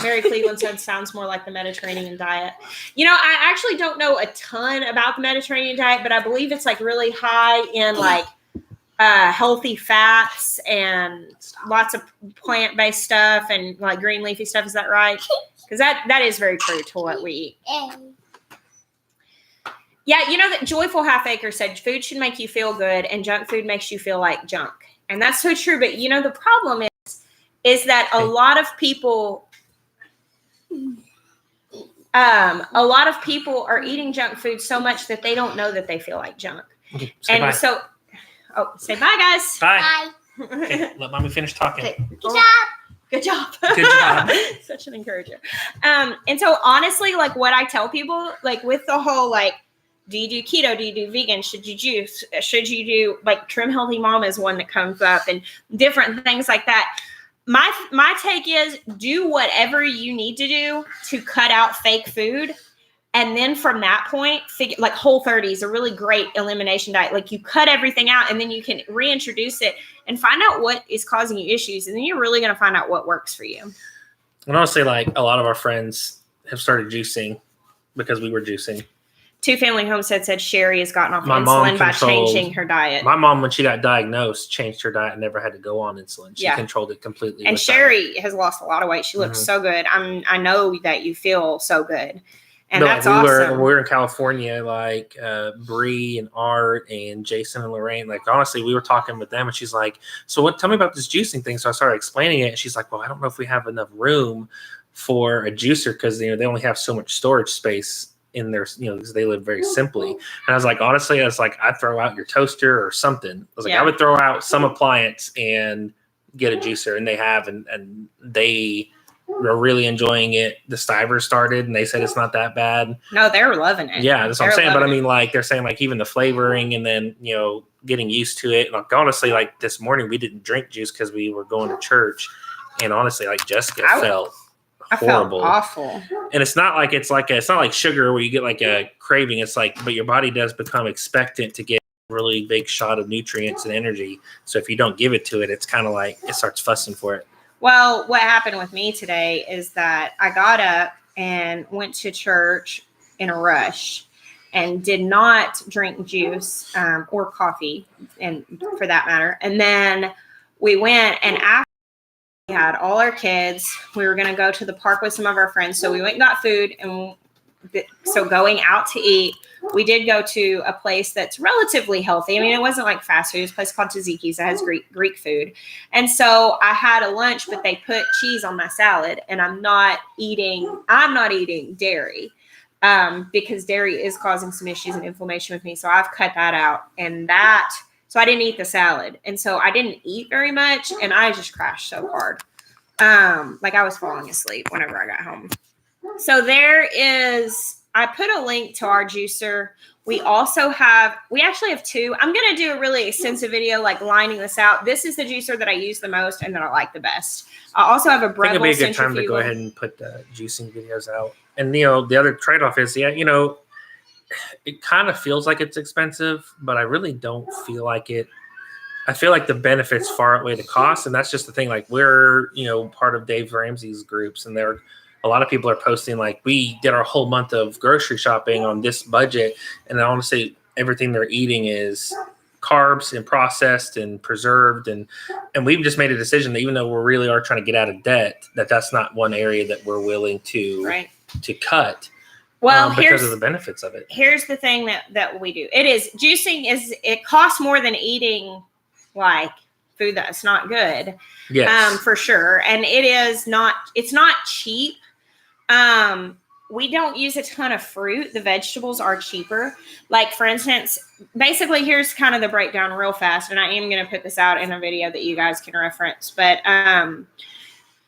Mary Cleveland said, sounds more like the Mediterranean diet. You know, I actually don't know a ton about the Mediterranean diet, but I believe it's like really high in like healthy fats and lots of plant-based stuff and like green leafy stuff. Is that right? Because that is very true to what we eat. Yeah, you know that Joyful Half Acre said food should make you feel good and junk food makes you feel like junk. And that's so true. But you know, the problem is that a lot of people are eating junk food so much that they don't know that they feel like junk. Okay, say bye. So, say bye, guys. Bye. Bye. Okay, let mommy finish talking. Okay. Good job. Good job. Good job. Such an encourager. And so honestly, like what I tell people, like with the whole, like, do you do keto? Do you do vegan? Should you juice? Should you do like Trim Healthy Mom is one that comes up and different things like that. My take is do whatever you need to do to cut out fake food And then from that point, like Whole30 is a really great elimination diet. Like you cut everything out and then you can reintroduce it and find out what is causing you issues. And then you're really going to find out what works for you. And honestly, like a lot of our friends have started juicing because we were juicing. Two Family Homestead said Sherry has gotten off insulin by changing her diet. My mom, when she got diagnosed, changed her diet and never had to go on insulin. She controlled it completely. And Sherry has lost a lot of weight. She looks so good. I know that you feel so good. And that's awesome. When we were in California, like Bree and Art and Jason and Lorraine, like honestly, we were talking with them and she's like, so tell me about this juicing thing. So I started explaining it and she's like, well, I don't know if we have enough room for a juicer because they only have so much storage space in their, because they live very simply. And I was like, honestly, I was like, I'd throw out your toaster or something. I was like, I would throw out some appliance and get a juicer. And they have, and they are really enjoying it. The Stivers started and they said it's not that bad. No, they're loving it. Yeah, that's what I'm saying. But I mean, like they're saying like even the flavoring and then, getting used to it. Like honestly, like this morning we didn't drink juice because we were going to church. And honestly, like Jessica felt horrible. I felt awful. And it's not like sugar where you get like a craving. It's like, but your body does become expectant to get a really big shot of nutrients and energy. So if you don't give it to it, it's kind of like it starts fussing for it. Well, what happened with me today is that I got up and went to church in a rush and did not drink juice or coffee, and for that matter. And then we went, and after we had all our kids, we were going to go to the park with some of our friends. So we went and got food. And so going out to eat, we did go to a place that's relatively healthy. I mean, it wasn't like fast food. It's a place called Taziki's that has Greek food. And so I had a lunch, but they put cheese on my salad, and I'm not eating dairy because dairy is causing some issues and inflammation with me. So I've cut that out, so I didn't eat the salad. And so I didn't eat very much, and I just crashed so hard. Like I was falling asleep whenever I got home. So I put a link to our juicer. We actually have two. I'm going to do a really extensive video, like lining this out. This is the juicer that I use the most and that I like the best. I also have a Breville centrifugal. I think it'd be a good time to go ahead and put the juicing videos out. And, the other trade-off is, it kind of feels like it's expensive, but I really don't feel like it. I feel like the benefits far outweigh the cost. And that's just the thing. Like we're, part of Dave Ramsey's groups, and a lot of people are posting like we did our whole month of grocery shopping on this budget. And I want to say everything they're eating is carbs and processed and preserved. And we've just made a decision that even though we really are trying to get out of debt, that's not one area that we're willing to cut. Well, because of the benefits of it. Here's the thing that we do. It costs more than eating like food that's not good. Yes. For sure. And it's not cheap. We don't use a ton of fruit. The vegetables are cheaper. Like for instance, basically here's kind of the breakdown real fast. And I am going to put this out in a video that you guys can reference, but,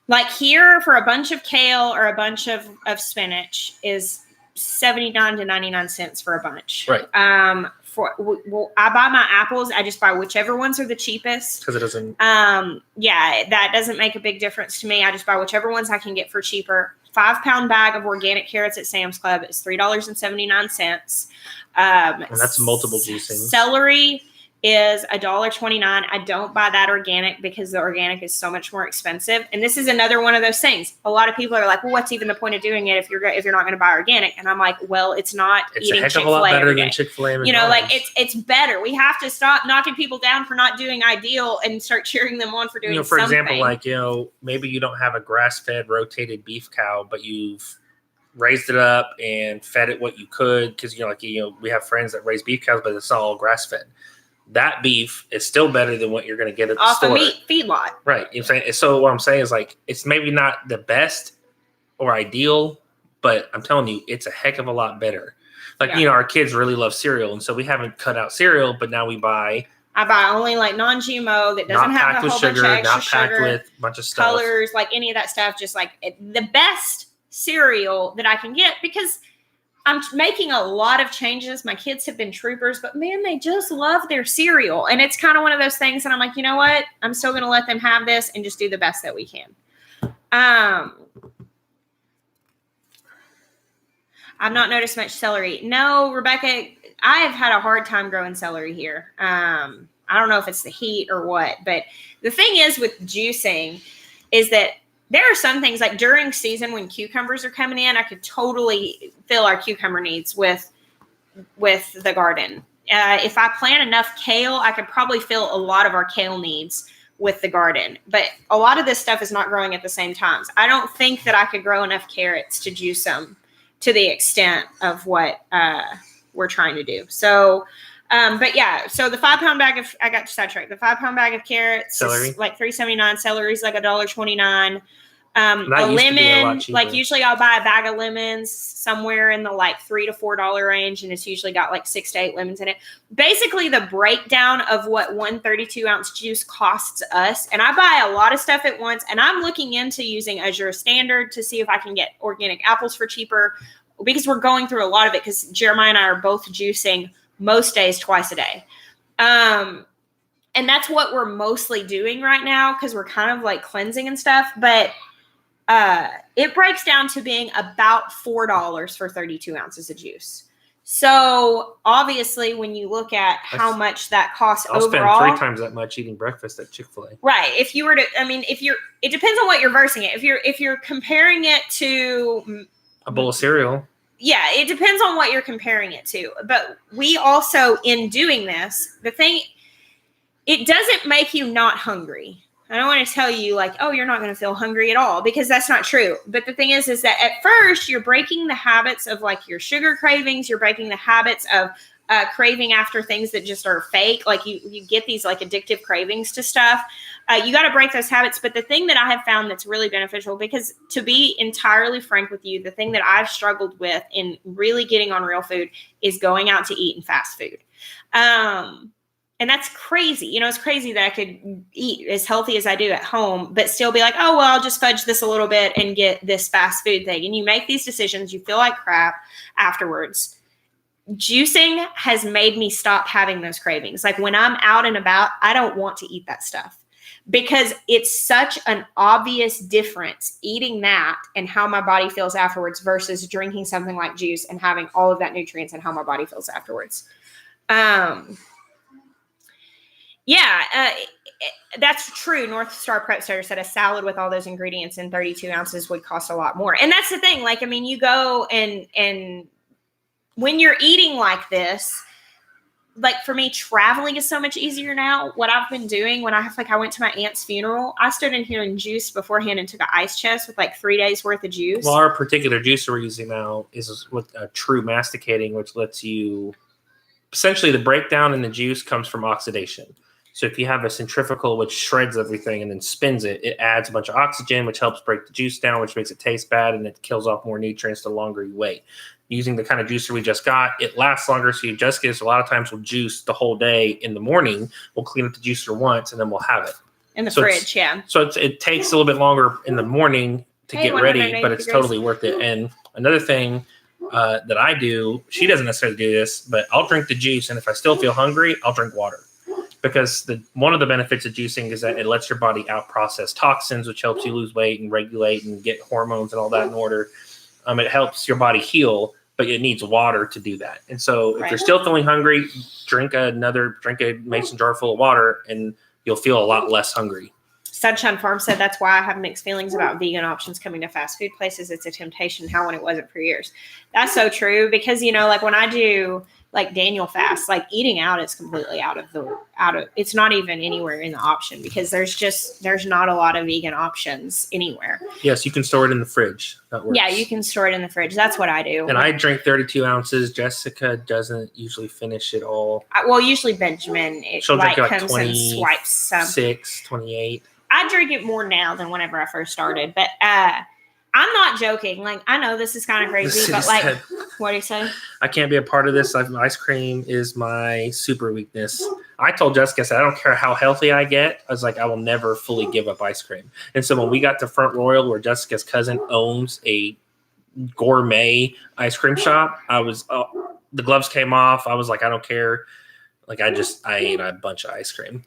like here for a bunch of kale or a bunch of spinach is 79 to 99 cents for a bunch. Right. I buy my apples. I just buy whichever ones are the cheapest. Because it doesn't. That doesn't make a big difference to me. I just buy whichever ones I can get for cheaper. 5-pound bag of organic carrots at Sam's Club is $3.79. And that's multiple juicing. Celery is $1.29. I don't buy that organic because the organic is so much more expensive. And this is another one of those things. A lot of people are like, well, what's even the point of doing it if you're not going to buy organic? And I'm like, well, it's not eating Chick-fil-A. It's a heck of a lot better than Chick-fil-A. Like it's better. We have to stop knocking people down for not doing ideal and start cheering them on for doing something. For example, like, maybe you don't have a grass-fed rotated beef cow, but you've raised it up and fed it what you could. Cause we have friends that raise beef cows, but it's all grass-fed. That beef is still better than what you're going to get at the store. Off a meat feedlot. Right. You know what I'm saying? So what I'm saying is like, it's maybe not the best or ideal, but I'm telling you, it's a heck of a lot better. Like, our kids really love cereal. And so we haven't cut out cereal, but now I buy only like non-GMO that doesn't have a whole bunch of extra not packed sugar, with a bunch of stuff. Colors, like any of that stuff. Just like the best cereal that I can get because I'm making a lot of changes. My kids have been troopers, but man, they just love their cereal. And it's kind of one of those things that I'm like, you know what? I'm still going to let them have this and just do the best that we can. I've not noticed much celery. No, Rebecca, I have had a hard time growing celery here. I don't know if it's the heat or what, but the thing is with juicing is that there are some things like during season when cucumbers are coming in, I could totally fill our cucumber needs with the garden. If I plant enough kale, I could probably fill a lot of our kale needs with the garden. But a lot of this stuff is not growing at the same times. I don't think that I could grow enough carrots to juice them to the extent of what we're trying to do. So, but yeah, so the 5-pound bag of, I got sidetracked. The 5-pound bag of carrots Celery. is like $3.79. Celery's like $1.29. That A used to be a lot lemon, cheaper. like usually I'll buy a bag of lemons somewhere in the like $3 to $4 range, and it's usually got like 6 to 8 lemons in it. Basically, the breakdown of what 1 32-ounce juice costs us, and I buy a lot of stuff at once, and I'm looking into using Azure Standard to see if I can get organic apples for cheaper, because we're going through a lot of it, because Jeremiah and I are both juicing most days twice a day. And that's what we're mostly doing right now, because we're kind of like cleansing and stuff, but it breaks down to being about $4 for 32 ounces of juice. So obviously, when you look at how much that costs I'll overall, spend 3 times that much eating breakfast at Chick-fil-A. right? If you were to, I mean, it depends on what you're versing it. If you're comparing it to A bowl of cereal. yeah, it depends on what you're comparing it to. But we also, in doing this, it doesn't make you not hungry. I don't want to tell you like, oh, you're not going to feel hungry at all, because that's not true. But the thing is that at first you're breaking the habits of like your sugar cravings. You're breaking the habits of craving after things that just are fake. Like you get these like addictive cravings to stuff. You got to break those habits. But the thing that I have found that's really beneficial, because to be entirely frank with you, the thing that I've struggled with in really getting on real food is going out to eat and fast food. And that's crazy. You know, it's crazy that I could eat as healthy as I do at home, but still be like, oh, well, I'll just fudge this a little bit and get this fast food thing. And you make these decisions, you feel like crap afterwards. Juicing has made me stop having those cravings. Like when I'm out and about, I don't want to eat that stuff, because it's such an obvious difference eating that and how my body feels afterwards versus drinking something like juice and having all of that nutrients and how my body feels afterwards. That's true. North Star Prep Starter said a salad with all those ingredients in 32 ounces would cost a lot more. And that's the thing. Like, I mean, you go and when you're eating like this, like for me, traveling is so much easier now. What I've been doing when I went to my aunt's funeral, I stood in here and juiced beforehand and took an ice chest with like 3 days worth of juice. Well, our particular juicer we're using now is with a true masticating, which lets you, essentially the breakdown in the juice comes from oxidation. So if you have a centrifugal which shreds everything and then spins it, it adds a bunch of oxygen, which helps break the juice down, which makes it taste bad, and it kills off more nutrients the longer you wait. Using the kind of juicer we just got, it lasts longer. So you just get, a lot of times we'll juice the whole day in the morning. We'll clean up the juicer once, and then we'll have it. In the fridge, yeah. So it takes a little bit longer in the morning to get ready, but it's totally worth it. And another thing that I do, she doesn't necessarily do this, but I'll drink the juice, and if I still feel hungry, I'll drink water. Because one of the benefits of juicing is that it lets your body out-process toxins, which helps you lose weight and regulate and get hormones and all that in order. It helps your body heal, but it needs water to do that. And so if you're still feeling hungry, drink a mason jar full of water, and you'll feel a lot less hungry. Sunshine Farm said that's why I have mixed feelings about vegan options coming to fast food places. It's a temptation. How when it wasn't for years. That's so true, because, you know, like when I do like Daniel fast, like eating out is completely out of it's not even anywhere in the option, because there's not a lot of vegan options anywhere. Yes, you can store it in the fridge. That works. Yeah, you can store it in the fridge. That's what I do. And I drink 32 ounces. Jessica doesn't usually finish it all. Usually Benjamin, She'll drink like comes 20, and swipes some. 6, 28. I drink it more now than whenever I first started, but I'm not joking. Like, I know this is kind of crazy, but like, what do you say? I can't be a part of this. Ice cream is my super weakness. I told Jessica, I said, I don't care how healthy I get. I was like, I will never fully give up ice cream. And so when we got to Front Royal, where Jessica's cousin owns a gourmet ice cream shop, the gloves came off. I was like, I don't care. Like, I ate a bunch of ice cream.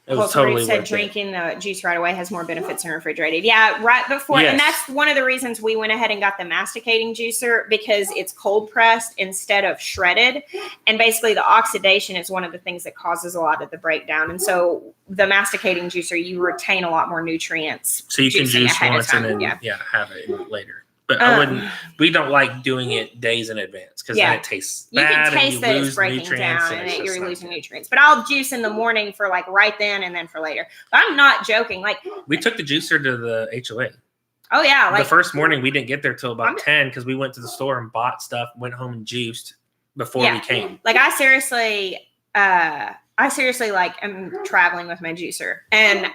It was Whole totally Fruit said worth it. drinking the juice right away has more benefits than refrigerated. Yeah, right before. Yes. And that's one of the reasons we went ahead and got the masticating juicer, because it's cold pressed instead of shredded. And basically the oxidation is one of the things that causes a lot of the breakdown. And so the masticating juicer, you retain a lot more nutrients. So you can juicing juice ahead of once and time. then have it later. But I wouldn't. We don't like doing it days in advance because then it tastes You bad can taste and that you it's lose breaking nutrients down and it's that just you're not losing good. nutrients. But I'll juice in the morning for like right then and then for later. But I'm not joking. Like, We took the juicer to the HOA. oh yeah, like The first morning we didn't get there till about 10 because we went to the store and bought stuff, went home and juiced before we came. Like I seriously like am traveling with my juicer. And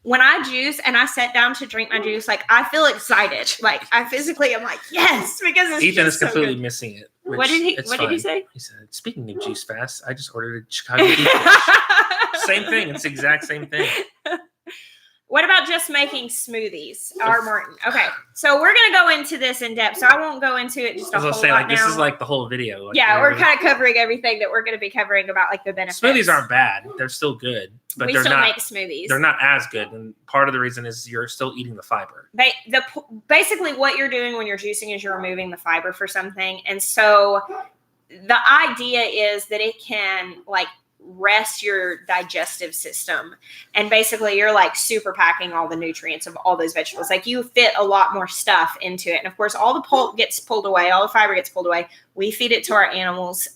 when I juice and I sit down to drink my juice, like I feel excited. Like I physically am like, yes, because it's Ethan is just so completely good. missing it. What did he say? He said, "Speaking of juice fast, I just ordered a Chicago deep dish." Same thing. It's the exact same thing. What about just making smoothies? R. Martin. Okay, so we're gonna go into this in depth. So I won't go into it just a whole lot this now. is like the whole video. Like, we're kind of covering everything that we're going to be covering about like the benefits. Smoothies aren't bad; they're still good, but we they're still not. make smoothies. They're not as good, and part of the reason is you're still eating the fiber. Basically, what you're doing when you're juicing is you're removing the fiber for something, and so the idea is that it can like rest your digestive system, and basically you're like super packing all the nutrients of all those vegetables. Like you fit a lot more stuff into it, and of course all the pulp gets pulled away, all the fiber gets pulled away. We feed it to our animals.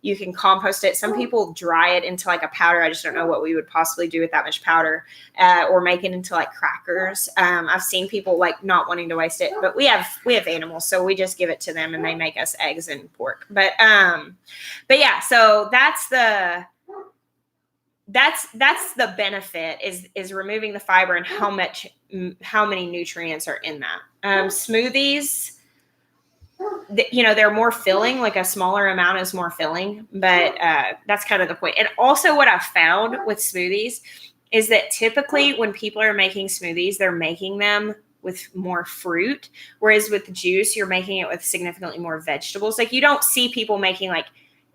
You can compost it. Some people dry it into like a powder. I just don't know what we would possibly do with that much powder, or make it into like crackers. I've seen people like not wanting to waste it, but we have animals, so we just give it to them and they make us eggs and pork. But yeah, so that's the benefit is removing the fiber and how many nutrients are in that. Smoothies, they're more filling, like a smaller amount is more filling, but that's kind of the point. And also what I've found with smoothies is that typically when people are making smoothies, they're making them with more fruit, whereas with juice, you're making it with significantly more vegetables. Like you don't see people making like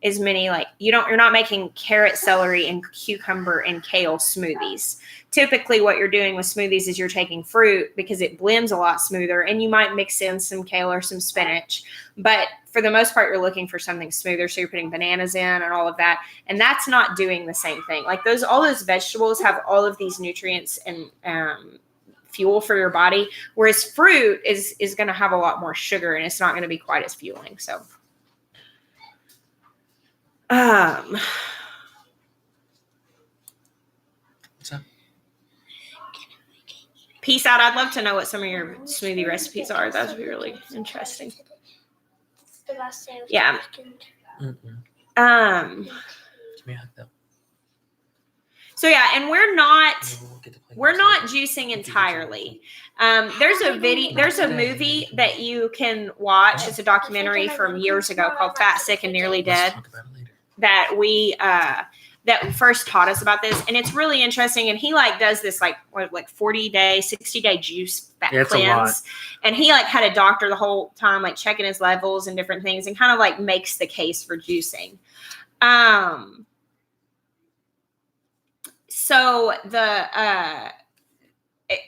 as many, like you're not making carrot, celery, and cucumber and kale smoothies. Typically what you're doing with smoothies is you're taking fruit because it blends a lot smoother, and you might mix in some kale or some spinach. But for the most part, you're looking for something smoother. So you're putting bananas in and all of that. And that's not doing the same thing. Like all those vegetables have all of these nutrients and fuel for your body. Whereas fruit is going to have a lot more sugar, and it's not going to be quite as fueling. So What's up? Peace out. I'd love to know what some of your smoothie recipes are. That would be really interesting. Yeah. Give me a hug, though. So yeah, and we're not juicing entirely. There's a movie that you can watch. It's a documentary from years ago called Fat, Sick, and Nearly Dead that that first taught us about this, and it's really interesting. And he like does this like 40-day, 60-day juice cleanse, and he like had a doctor the whole time like checking his levels and different things, and kind of like makes the case for juicing. So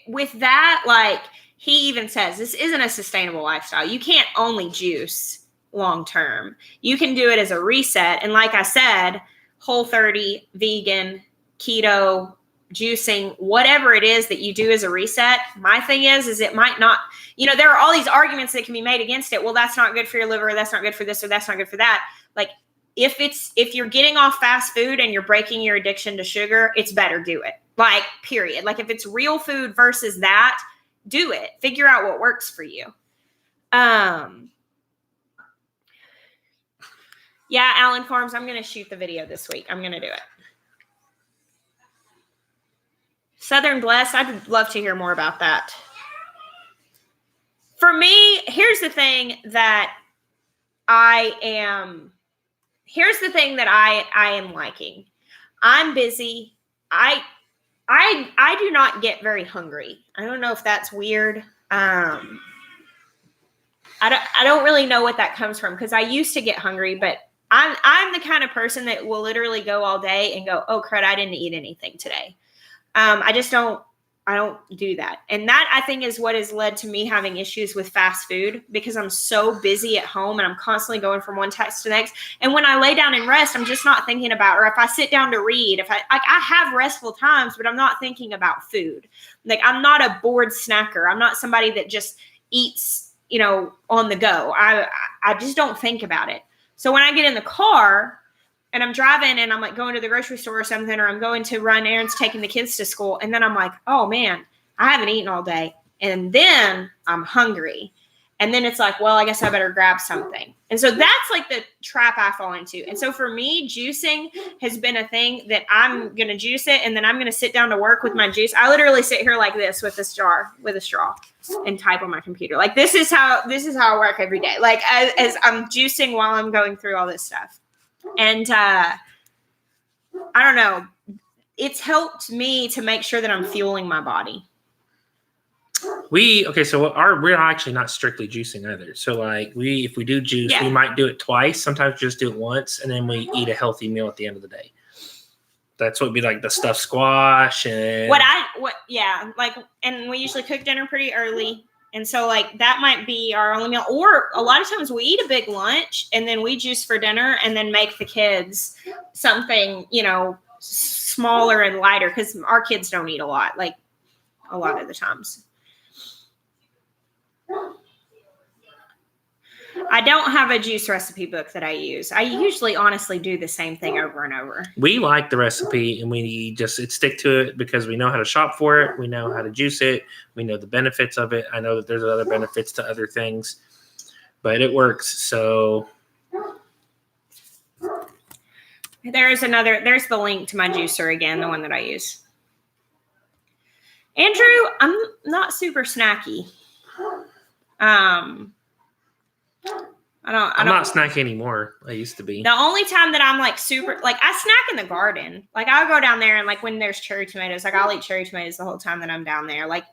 with that, like he even says, this isn't a sustainable lifestyle. You can't only juice long term. You can do it as a reset. And like I said, Whole30, vegan, keto, juicing, whatever it is that you do as a reset. My thing is it might not, there are all these arguments that can be made against it. Well, that's not good for your liver. Or that's not good for this, or that's not good for that. Like if you're getting off fast food and you're breaking your addiction to sugar, it's better do it. Like, period. Like if it's real food versus that, do it. Figure out what works for you. Yeah, Alan Farms, I'm going to shoot the video this week. I'm going to do it. Southern Bless, I'd love to hear more about that. For me, here's the thing that I am liking. I'm busy. I do not get very hungry. I don't know if that's weird. I don't really know what that comes from, because I used to get hungry, but I'm the kind of person that will literally go all day and go, oh crud, I didn't eat anything today. I don't do that. And that I think is what has led to me having issues with fast food, because I'm so busy at home and I'm constantly going from one task to the next. And when I lay down and rest, I'm just not thinking about, or if I sit down to read, I have restful times, but I'm not thinking about food. Like, I'm not a bored snacker. I'm not somebody that just eats, on the go. I just don't think about it. So when I get in the car and I'm driving and I'm like going to the grocery store or something, or I'm going to run errands, taking the kids to school, and then I'm like, oh man, I haven't eaten all day. And then I'm hungry. And then it's like, well, I guess I better grab something. And so that's like the trap I fall into. And so for me, juicing has been a thing that I'm going to juice it. And then I'm going to sit down to work with my juice. I literally sit here like this with this jar, with a straw, and type on my computer. Like, this is how I work every day. Like, as I'm juicing while I'm going through all this stuff. And I don't know, it's helped me to make sure that I'm fueling my body. So we're actually not strictly juicing either. So like if we do juice, we might do it twice. Sometimes just do it once, and then we eat a healthy meal at the end of the day. That's what would be like the stuffed squash and and we usually cook dinner pretty early. And so like that might be our only meal, or a lot of times we eat a big lunch and then we juice for dinner and then make the kids something, smaller and lighter, because our kids don't eat a lot, like a lot of the times. I don't have a juice recipe book that I use. I usually honestly do the same thing over and over. We like the recipe and we just stick to it because we know how to shop for it. We know how to juice it. We know the benefits of it. I know that there's other benefits to other things, but it works. So there's the link to my juicer again, the one that I use. Andrew, I'm not super snacky. I'm not snacking anymore. I used to be. The only time that I'm like super, like I snack in the garden. Like I'll go down there and like when there's cherry tomatoes, like I'll eat cherry tomatoes the whole time that I'm down there. Like,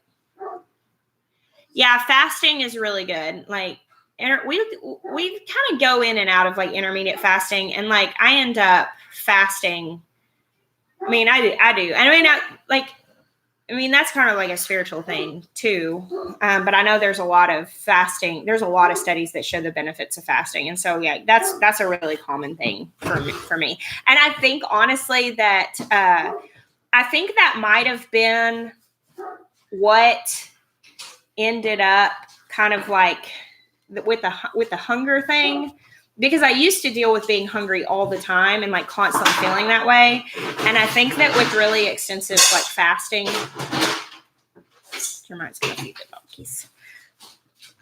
yeah, fasting is really good. Like we kind of go in and out of like intermediate fasting, and like I end up fasting. I mean, I do. I mean, that's kind of like a spiritual thing too. But I know there's a lot of fasting. There's a lot of studies that show the benefits of fasting. And so, yeah, that's a really common thing for me. And I think honestly that, I think that might've been what ended up kind of like with the hunger thing, because I used to deal with being hungry all the time and like constantly feeling that way. And I think that with really extensive like fasting, your mind's gonna feed the donkeys.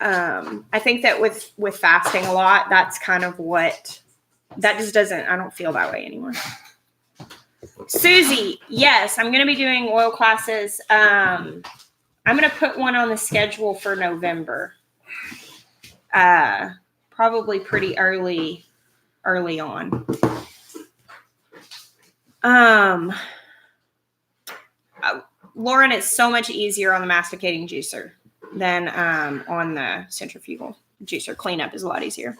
I think that with fasting a lot, that's kind of what that just doesn't. I don't feel that way anymore. Susie, yes, I'm gonna be doing oil classes. I'm gonna put one on the schedule for November. Probably pretty early on. Lauren, it's so much easier on the masticating juicer than on the centrifugal juicer. Cleanup is a lot easier.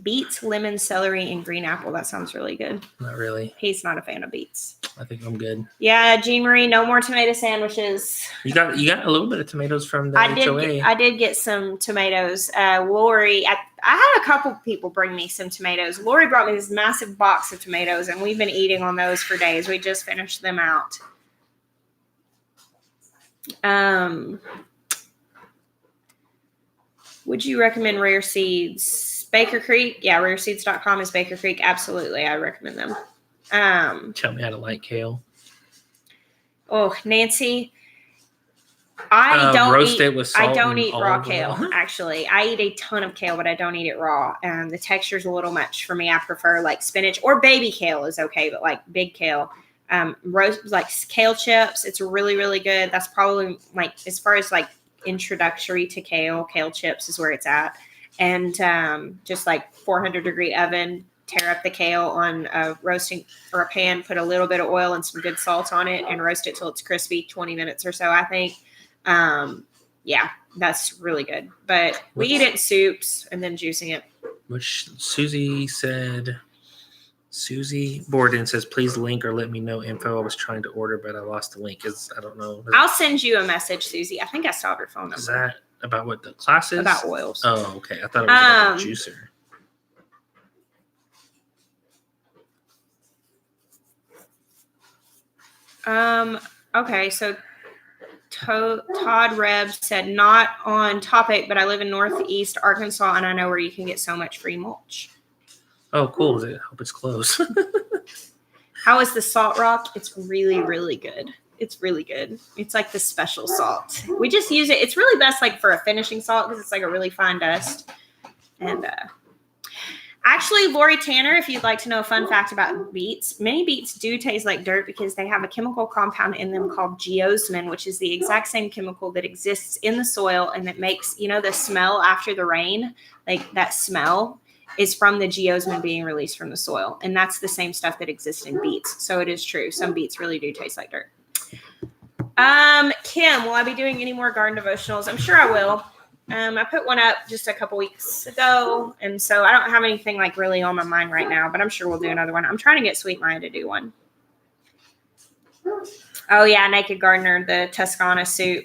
Beets, lemon, celery, and green apple. That sounds really good. Not really. He's not a fan of beets. I think I'm good. Yeah, Jean Marie, no more tomato sandwiches. You got a little bit of tomatoes from the HOA. I did get some tomatoes. Lori, I had a couple people bring me some tomatoes. Lori brought me this massive box of tomatoes, and we've been eating on those for days. We just finished them out. Would you recommend Rare Seeds? Baker Creek? Yeah, rareseeds.com is Baker Creek. Absolutely, I recommend them. Tell me how to like kale. Oh, Nancy, I don't eat raw kale. Actually, I eat a ton of kale, but I don't eat it raw. The texture's a little much for me. I prefer like spinach or baby kale is okay, but like big kale, roast like kale chips. It's really, really good. That's probably like as far as like introductory to kale chips is where it's at. And just like 400-degree oven, tear up the kale on a roasting or a pan, put a little bit of oil and some good salt on it and roast it till it's crispy, 20 minutes or so, I think. Yeah, that's really good. But we eat it in soups and then juicing it. Which Susie Borden says, please link or let me know info. I was trying to order, but I lost the link. I don't know. I'll send you a message, Susie. I think I saw her phone number. Is that about what the class is? About oils. Oh, okay. I thought it was about the juicer. Okay, so Todd Reb said, not on topic, but I live in Northeast Arkansas, and I know where you can get so much free mulch. Oh, cool. I hope it's close. How is the salt rock? It's really, really good. It's really good. It's like the special salt. We just use it. It's really best like for a finishing salt because it's like a really fine dust. And actually, Lori Tanner, if you'd like to know a fun fact about beets, many beets do taste like dirt because they have a chemical compound in them called geosmin, which is the exact same chemical that exists in the soil and that makes, the smell after the rain, like that smell is from the geosmin being released from the soil. And that's the same stuff that exists in beets. So it is true. Some beets really do taste like dirt. Kim, will I be doing any more garden devotionals? I'm sure I will. I put one up just a couple weeks ago, and so I don't have anything like really on my mind right now, but I'm sure we'll do another one. I'm trying to get Sweet Miah to do one. Oh yeah, Naked Gardener, the Tuscana soup.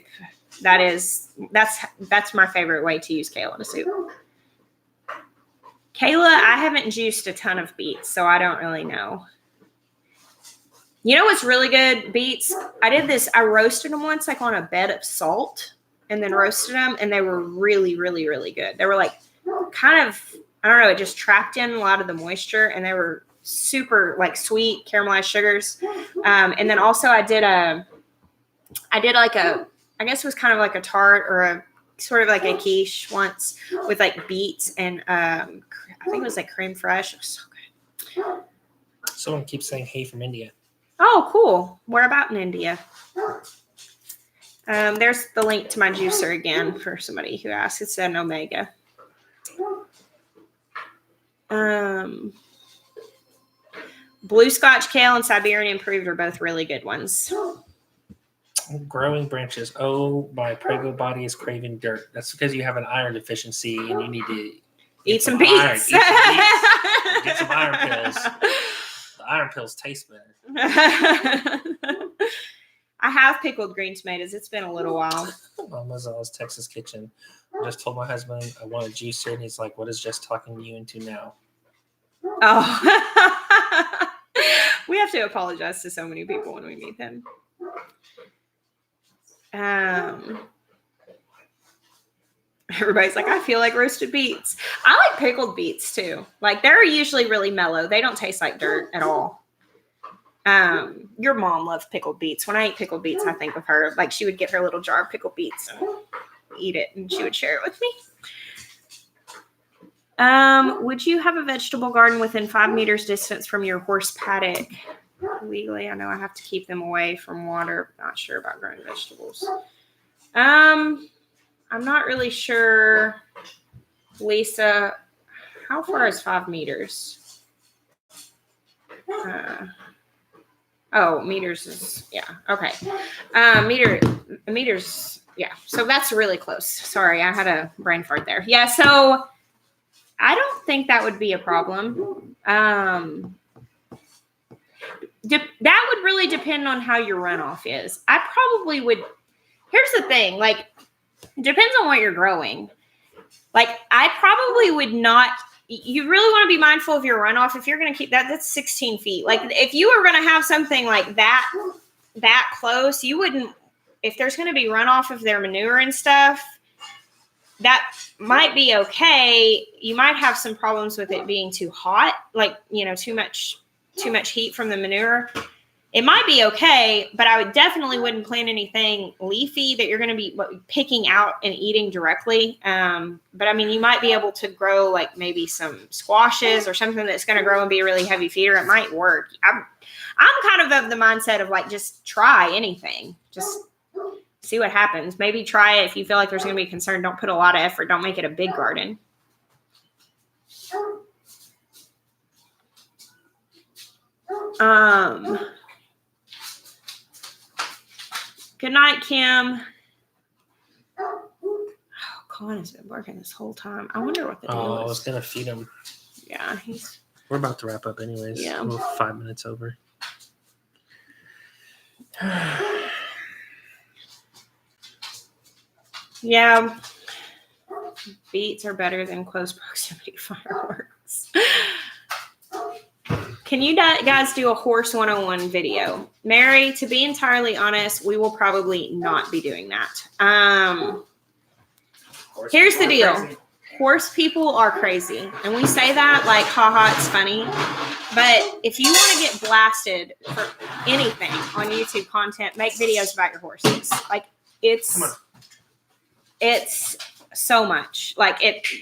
That's my favorite way to use kale in a soup. Kayla, I haven't juiced a ton of beets, so I don't really know. You know what's really good? Beets. I roasted them once like on a bed of salt and then roasted them, and they were really, really, really good. They were like kind of, I don't know, it just trapped in a lot of the moisture, and they were super like sweet caramelized sugars. And then also I did like I guess it was kind of like a tart or a sort of like a quiche once with like beets and I think it was like creme fraiche. It was so good. Someone keeps saying, hey, from India. Oh, cool. Where about in India? There's the link to my juicer again for somebody who asked. It's an Omega. Blue Scotch kale and Siberian Improved are both really good ones. Growing branches. Oh, my prego body is craving dirt. That's because you have an iron deficiency and you need to eat some beets. Get some iron pills. The iron pills taste better. I have pickled green tomatoes. It's been a little while. Mama's Oz Texas Kitchen. I just told my husband I want a juicer, and he's like, what is Jess talking you into now? Oh. We have to apologize to so many people when we meet them. Everybody's like, I feel like roasted beets. I like pickled beets too. Like they're usually really mellow. They don't taste like dirt at all. Your mom loves pickled beets. When I eat pickled beets, I think of her. Like she would get her little jar of pickled beets and eat it, and she would share it with me. Would you have a vegetable garden within 5 meters distance from your horse paddock? Legally, I know I have to keep them away from water. Not sure about growing vegetables. I'm not really sure, Lisa. How far is 5 meters? Meters is, yeah, okay. Meters, yeah. So that's really close. Sorry, I had a brain fart there. Yeah, so I don't think that would be a problem. That would really depend on how your runoff is. I probably would. Here's the thing, like, depends on what you're growing. Like, I probably would not. You really want to be mindful of your runoff. If you're going to keep that's 16 feet. Like, if you were going to have something like that close, you wouldn't. If there's going to be runoff of their manure and stuff, that might be okay. You might have some problems with it being too hot, like, too much heat from the manure. It might be okay, but I wouldn't plant anything leafy that you're going to be picking out and eating directly. But I mean, you might be able to grow like maybe some squashes or something that's going to grow and be a really heavy feeder. It might work. I'm kind of the mindset of like, just try anything. Just see what happens. Maybe try it if you feel like there's going to be concern. Don't put a lot of effort. Don't make it a big garden. Good night, Kim. one has been barking this whole time. I wonder what the deal Oh, I is. was gonna feed him. Yeah, he's. We're about to wrap up, anyways. Yeah. We're 5 minutes over. Yeah. Beats are better than close proximity fireworks. Can you guys do a horse 101 video? Mary, to be entirely honest, we will probably not be doing that. Here's the deal. Crazy. Horse people are crazy. And we say that like, haha, it's funny. But if you want to get blasted for anything on YouTube content, make videos about your horses. Like, it's so much. Like,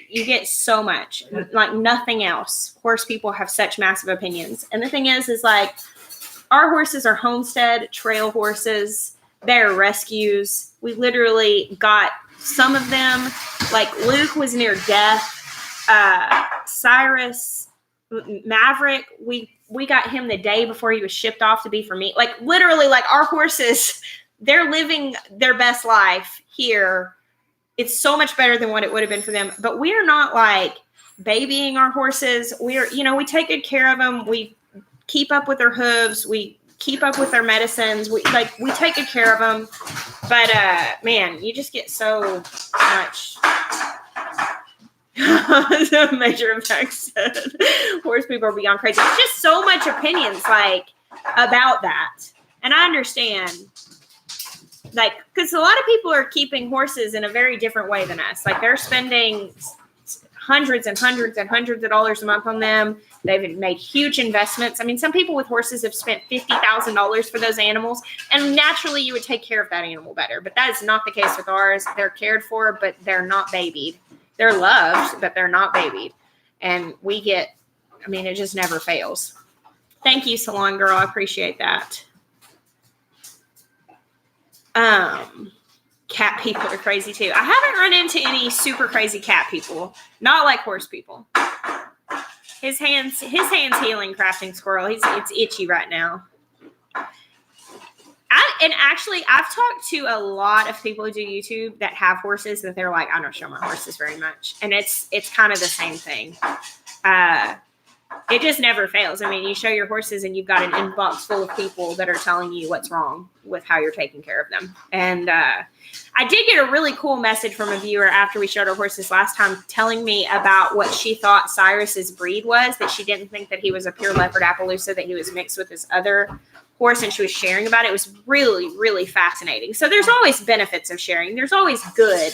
you get so much. Like, nothing else. Horse people have such massive opinions. And the thing is like, our horses are homestead trail horses. They're rescues. We literally got some of them. Like, Luke was near death. Cyrus, Maverick, we got him the day before he was shipped off to be for meat. Like, literally, like, our horses, they're living their best life here. It's so much better than what it would have been for them. But we are not like babying our horses. We take good care of them. We keep up with their hooves. We keep up with their medicines. We take good care of them. But man, you just get so much. Major effects. Horse people are beyond crazy. It's just so much opinions like about that. And I understand. Like, because a lot of people are keeping horses in a very different way than us. Like, they're spending hundreds and hundreds and hundreds of dollars a month on them. They've made huge investments. I mean, some people with horses have spent $50,000 for those animals. And naturally, you would take care of that animal better. But that is not the case with ours. They're cared for, but they're not babied. They're loved, but they're not babied. And it just never fails. Thank you, Salon Girl. I appreciate that. Cat people are crazy too. I haven't run into any super crazy cat people. Not like horse people. His hands healing crafting squirrel. It's itchy right now. I've talked to a lot of people who do YouTube that have horses that they're like, I don't show my horses very much. And it's kind of the same thing. It just never fails. I mean, you show your horses and you've got an inbox full of people that are telling you what's wrong with how you're taking care of them. And I did get a really cool message from a viewer after we showed our horses last time telling me about what she thought Cyrus's breed was, that she didn't think that he was a pure leopard Appaloosa, that he was mixed with this other horse, and she was sharing about it. It was really, really fascinating. So there's always benefits of sharing. There's always good.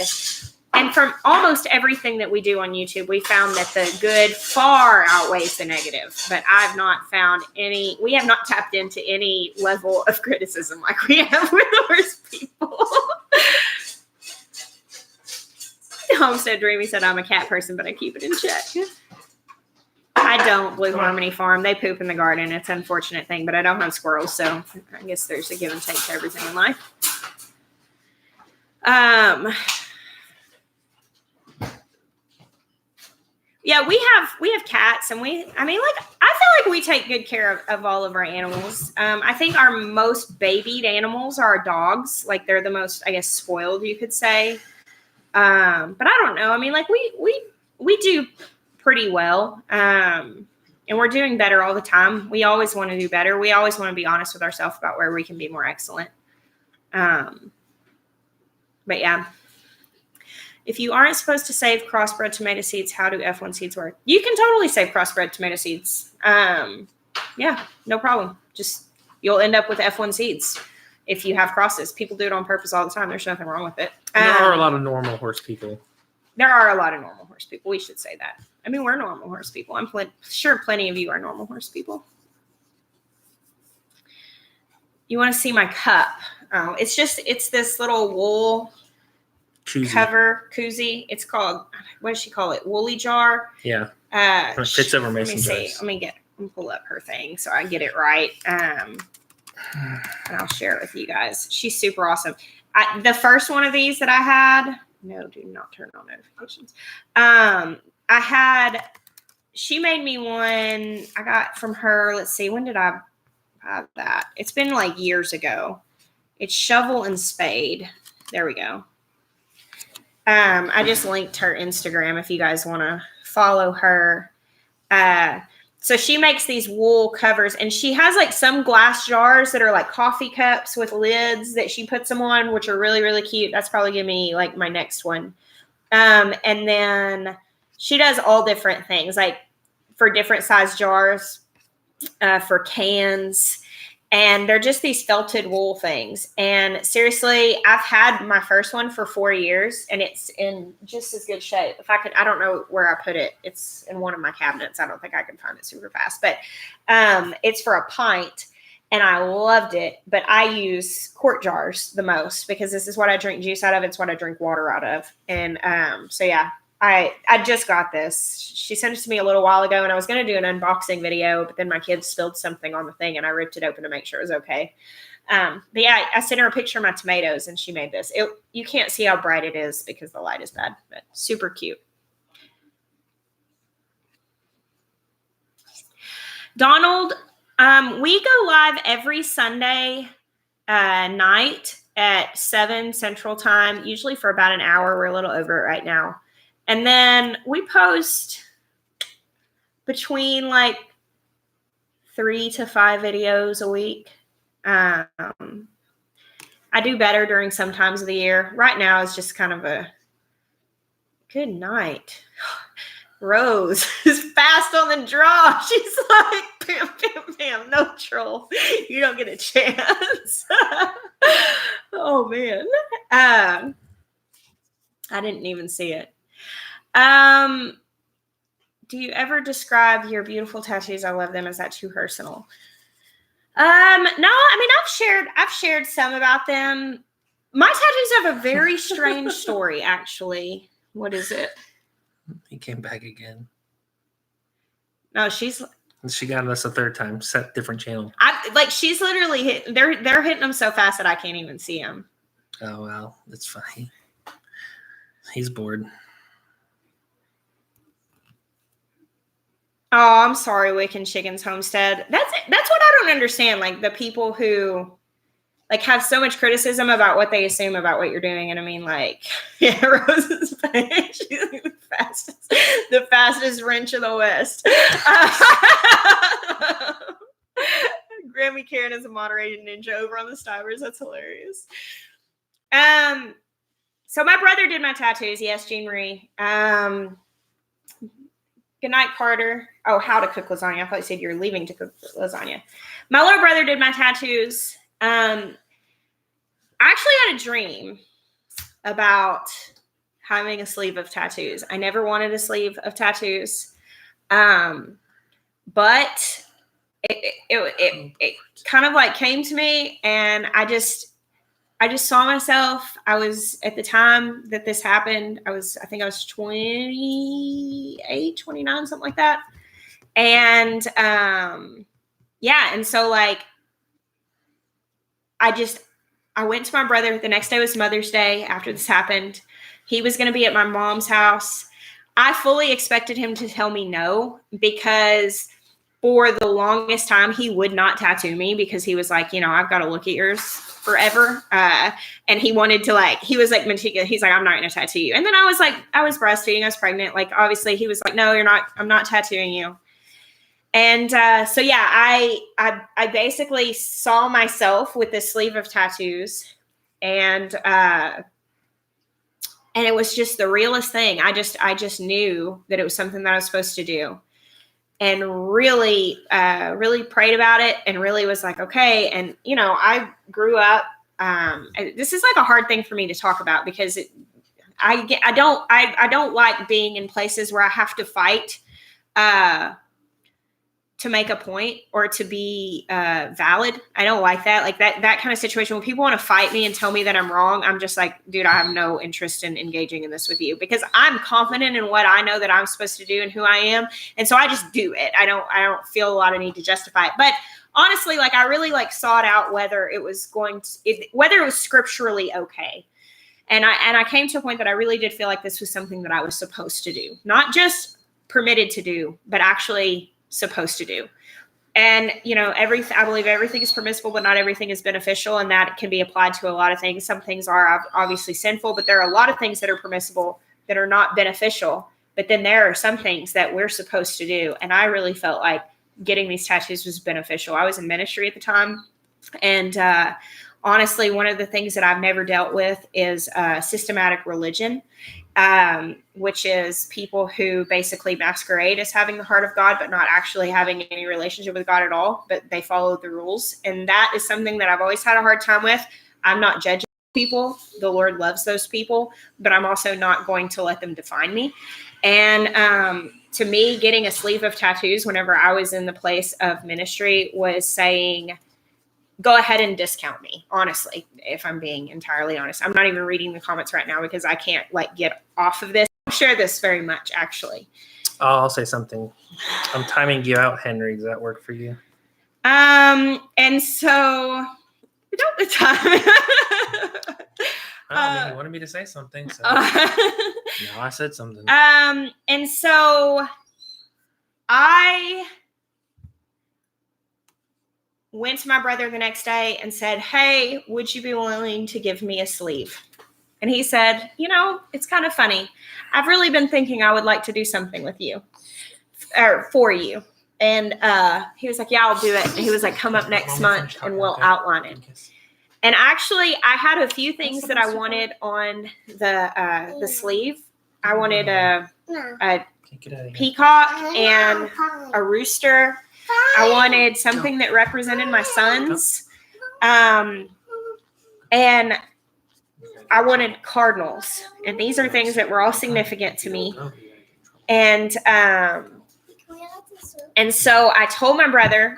And from almost everything that we do on YouTube, we found that the good far outweighs the negative. But I've not found we have not tapped into any level of criticism like we have with horse people. Homestead Dreamy said, I'm a cat person, but I keep it in check. I don't. Blue Harmony Farm. They poop in the garden. It's an unfortunate thing, but I don't have squirrels, so I guess there's a give and take to everything in life. Yeah, we have cats, and I feel like we take good care of all of our animals. I think our most babied animals are our dogs. Like, they're the most, I guess, spoiled, you could say. But I don't know. I mean, like, we do pretty well. And we're doing better all the time. We always want to do better. We always want to be honest with ourselves about where we can be more excellent. But yeah. If you aren't supposed to save crossbred tomato seeds, how do F1 seeds work? You can totally save crossbred tomato seeds. Yeah, no problem. Just, you'll end up with F1 seeds if you have crosses. People do it on purpose all the time. There's nothing wrong with it. There are a lot of normal horse people. There are a lot of normal horse people. We should say that. I mean, we're normal horse people. I'm sure plenty of you are normal horse people. You want to see my cup? Oh, it's this little wool koozie. It's called, what does she call it? Woolly jar. Yeah. It fits over mason jars. Let me pull up her thing so I get it right. And I'll share it with you guys. She's super awesome. The first one of these that I had, no, do not turn on notifications. She made me one I got from her. Let's see, when did I buy that? It's been like years ago. It's shovel and spade. There we go. I just linked her Instagram if you guys want to follow her. So she makes these wool covers, and she has like some glass jars that are like coffee cups with lids that she puts them on, which are really, really cute. That's probably gonna be like my next one. And then she does all different things, like for different size jars, for cans. And they're just these felted wool things. And seriously, I've had my first one for 4 years, and it's in just as good shape. If I could, I don't know where I put it. It's in one of my cabinets. I don't think I can find it super fast, but it's for a pint, and I loved it. But I use quart jars the most because this is what I drink juice out of. It's what I drink water out of. And so yeah, I just got this. She sent it to me a little while ago, and I was going to do an unboxing video, but then my kids spilled something on the thing, and I ripped it open to make sure it was okay. But yeah, I sent her a picture of my tomatoes, and she made this. You can't see how bright it is because the light is bad, but super cute. Donald, we go live every Sunday night at 7 Central Time, usually for about an hour. We're a little over it right now. And then we post between like 3 to 5 videos a week. I do better during some times of the year. Right now is just kind of a good night. Rose is fast on the draw. She's like, bam, bam, bam, no troll. You don't get a chance. Oh, man. I didn't even see it. Do you ever describe your beautiful tattoos? I love them. Is that too personal? No, I mean, I've shared some about them. My tattoos have a very strange story, actually. What is it? He came back again. No, she got us a third time. Set different channel. She's literally they're hitting them so fast that I can't even see them. Oh well, that's fine. He's bored. Oh, I'm sorry, Wiccan Chicken's Homestead. That's what I don't understand. Like the people who like have so much criticism about what they assume about what you're doing. And I mean, like, yeah, Rose is fast. She's like the fastest wrench of the West. Grammy Karen is a moderated ninja over on the Stivers. That's hilarious. So my brother did my tattoos. Yes, Jean Marie. Good night, Carter. Oh, how to cook lasagna. I thought you said you were leaving to cook lasagna. My little brother did my tattoos. I actually had a dream about having a sleeve of tattoos. I never wanted a sleeve of tattoos. But it kind of like came to me, and I just saw myself. I was, at the time that this happened, I think I was 28, 29, something like that. And yeah, and so like I went to my brother. The next day was Mother's Day after this happened. He was going to be at my mom's house. I fully expected him to tell me no, because for the longest time he would not tattoo me because he was like, I've got to look at yours forever. And he wanted to he was like meticulous. He's like, I'm not going to tattoo you. And then I was like, I was breastfeeding. I was pregnant. Like, obviously he was like, no, you're not. I'm not tattooing you. And so, yeah, I basically saw myself with this sleeve of tattoos, and it was just the realest thing. I just knew that it was something that I was supposed to do, and really prayed about it, and really was like, okay. And, I grew up, this is like a hard thing for me to talk about because I don't like being in places where I have to fight, to make a point or to be valid. I don't like that. Like that kind of situation when people want to fight me and tell me that I'm wrong. I'm just like, dude, I have no interest in engaging in this with you, because I'm confident in what I know that I'm supposed to do and who I am. And so I just do it. I don't feel a lot of need to justify it. But honestly, like I really sought out whether it was whether it was scripturally okay. And I came to a point that I really did feel like this was something that I was supposed to do, not just permitted to do, but actually supposed to do. And, I believe everything is permissible, but not everything is beneficial. And that can be applied to a lot of things. Some things are obviously sinful, but there are a lot of things that are permissible that are not beneficial. But then there are some things that we're supposed to do. And I really felt like getting these tattoos was beneficial. I was in ministry at the time. And honestly, one of the things that I've never dealt with is systematic religion, which is people who basically masquerade as having the heart of God, but not actually having any relationship with God at all, but they follow the rules. And that is something that I've always had a hard time with. I'm not judging people. The Lord loves those people, but I'm also not going to let them define me. And to me, getting a sleeve of tattoos whenever I was in the place of ministry was saying, go ahead and discount me, honestly, if I'm being entirely honest. I'm not even reading the comments right now because I can't get off of this. I don't share this very much, actually. I'll say something. I'm timing you out, Henry. Does that work for you? And so we don't have time. You wanted me to say something, so no, I said something. And so I went to my brother the next day and said, hey, would you be willing to give me a sleeve? And he said, it's kind of funny. I've really been thinking I would like to do something with you or for you. And he was like, yeah, I'll do it. And he was like, come up next month and we'll outline it. And actually, I had a few things that I wanted on the sleeve. I wanted a peacock and a rooster. I wanted something that represented my sons. And I wanted cardinals. And these are things that were all significant to me. And so I told my brother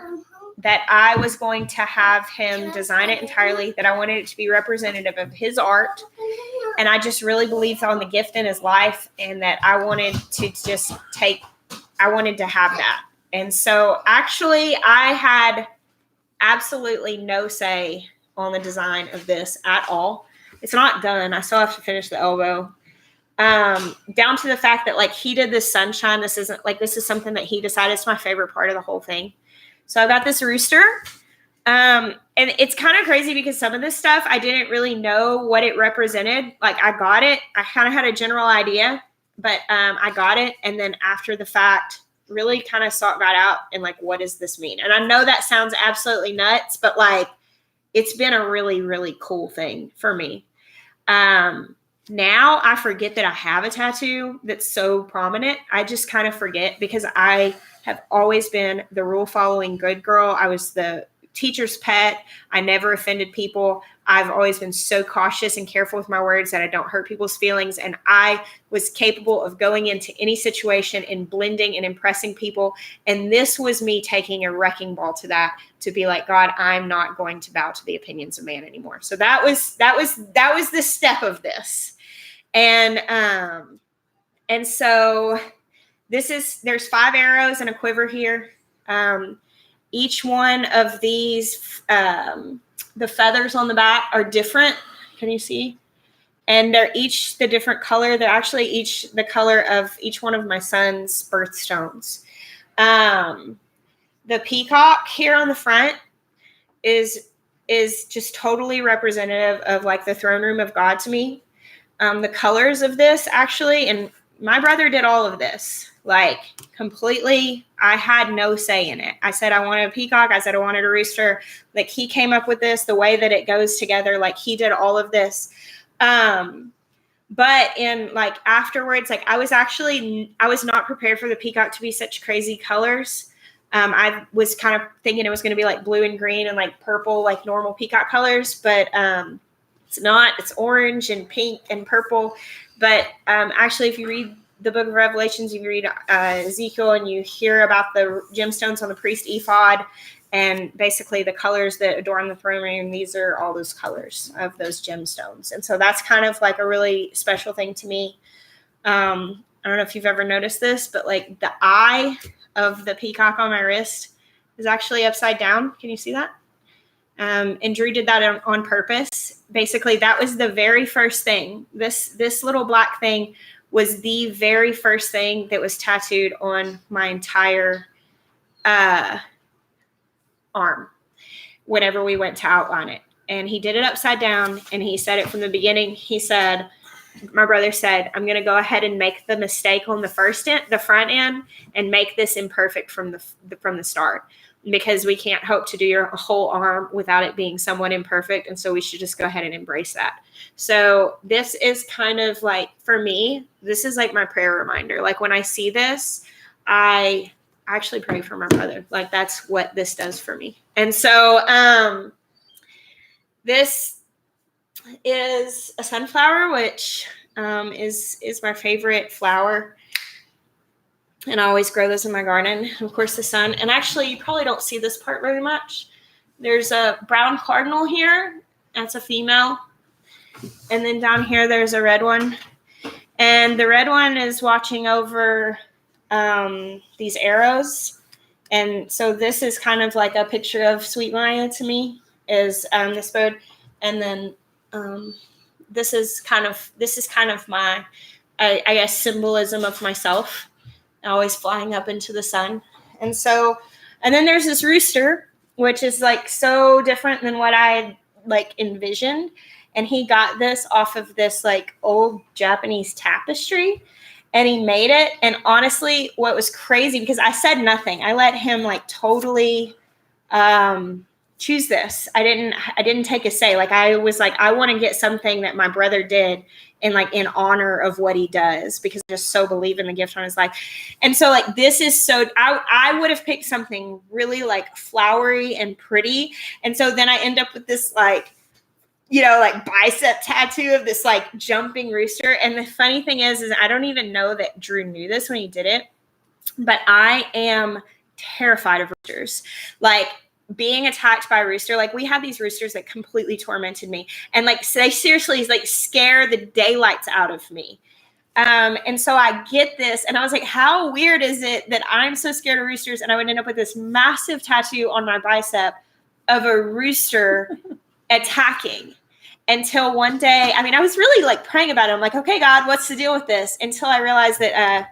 that I was going to have him design it entirely, that I wanted it to be representative of his art. And I just really believed on the gift in his life and that I wanted to have that. And so actually I had absolutely no say on the design of this at all. It's not done. I still have to finish the elbow. Down to the fact that he did this sunshine. This is something that he decided is my favorite part of the whole thing. So I got this rooster. And it's kind of crazy because some of this stuff, I didn't really know what it represented. I got it. I kind of had a general idea, but I got it. And then after the fact, really kind of sought God out and what does this mean? And I know that sounds absolutely nuts, but it's been a really, really cool thing for me. Now I forget that I have a tattoo that's so prominent. I just kind of forget because I have always been the rule following good girl. I was the teacher's pet. I never offended people. I've always been so cautious and careful with my words that I don't hurt people's feelings. And I was capable of going into any situation and blending and impressing people. And this was me taking a wrecking ball to that, to be like, God, I'm not going to bow to the opinions of man anymore. So that was the step of this. And so there's 5 arrows and a quiver here. Each one of these, the feathers on the back are different. Can you see? And they're each the different color. They're actually each the color of each one of my son's birthstones. The peacock here on the front is just totally representative of the throne room of God to me. The colors of this actually, and my brother did all of this, completely. I had no say in it. I said, I wanted a peacock. I said, I wanted a rooster. He came up with this, the way that it goes together. He did all of this. But in afterwards, I was not prepared for the peacock to be such crazy colors. I was kind of thinking it was going to be blue and green and purple, normal peacock colors, but it's not. It's orange and pink and purple. But actually, if you read the book of Revelations, you read Ezekiel, and you hear about the gemstones on the priest ephod, and basically the colors that adorn the throne room. These are all those colors of those gemstones. And so that's kind of a really special thing to me. I don't know if you've ever noticed this, but the eye of the peacock on my wrist is actually upside down. Can you see that? And Drew did that on purpose. Basically, that was the very first thing. This little black thing was the very first thing that was tattooed on my entire arm whenever we went to outline it. And he did it upside down, and he said it from the beginning. He said, my brother said, I'm going to go ahead and make the mistake on the front end and make this imperfect from the start, because we can't hope to do your whole arm without it being somewhat imperfect. And so we should just go ahead and embrace that. So this is kind of like, for me, this is like my prayer reminder. Like when I see this, I actually pray for my brother. Like that's what this does for me. And so this is a sunflower, which is my favorite flower. And I always grow those in my garden. Of course, the sun. And actually, you probably don't see this part very much. There's a brown cardinal here. That's a female. And then down here, there's a red one. And the red one is watching over these arrows. And so this is kind of like a picture of sweet Miah to me, is this bird. And then this is kind of my, I guess, symbolism of myself, always flying up into the sun. And then there's this rooster, which is like so different than what I like envisioned. And he got this off of this like old Japanese tapestry, and he made it. And honestly, what was crazy, because I said nothing, I let him like totally choose this. I didn't take a say. Like I was like, I want to get something that my brother did and like in honor of what he does, because I just so believe in the gift on his life. And so like this is so, I would have picked something really like flowery and pretty. And so then I end up with this like, you know, like bicep tattoo of this like jumping rooster. And the funny thing is I don't even know that Drew knew this when he did it, but I am terrified of roosters. Like being attacked by a rooster, like we had these roosters that completely tormented me, and like they seriously like scare the daylights out of me. And so I get this, and I was like, how weird is it that I'm so scared of roosters, and I would end up with this massive tattoo on my bicep of a rooster attacking? Until one day, I mean, I was really like praying about it. I'm like, okay, God, what's the deal with this? Until I realized that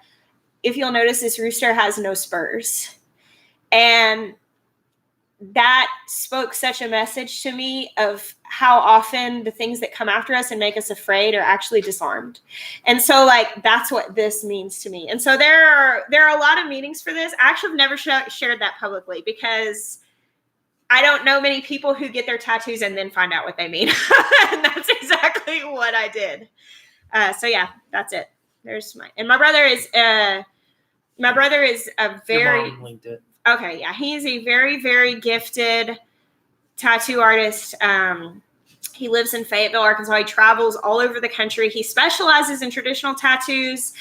if you'll notice, this rooster has no spurs. And that spoke such a message to me of how often the things that come after us and make us afraid are actually disarmed. And so like, that's what this means to me. And so there are a lot of meanings for this. I actually have never shared that publicly, because I don't know many people who get their tattoos and then find out what they mean. And that's exactly what I did. So yeah, that's it. There's my brother is a very, Your mom linked it. Okay, yeah, he's a very, very gifted tattoo artist. He lives in Fayetteville, Arkansas. He travels all over the country. He specializes in traditional tattoos,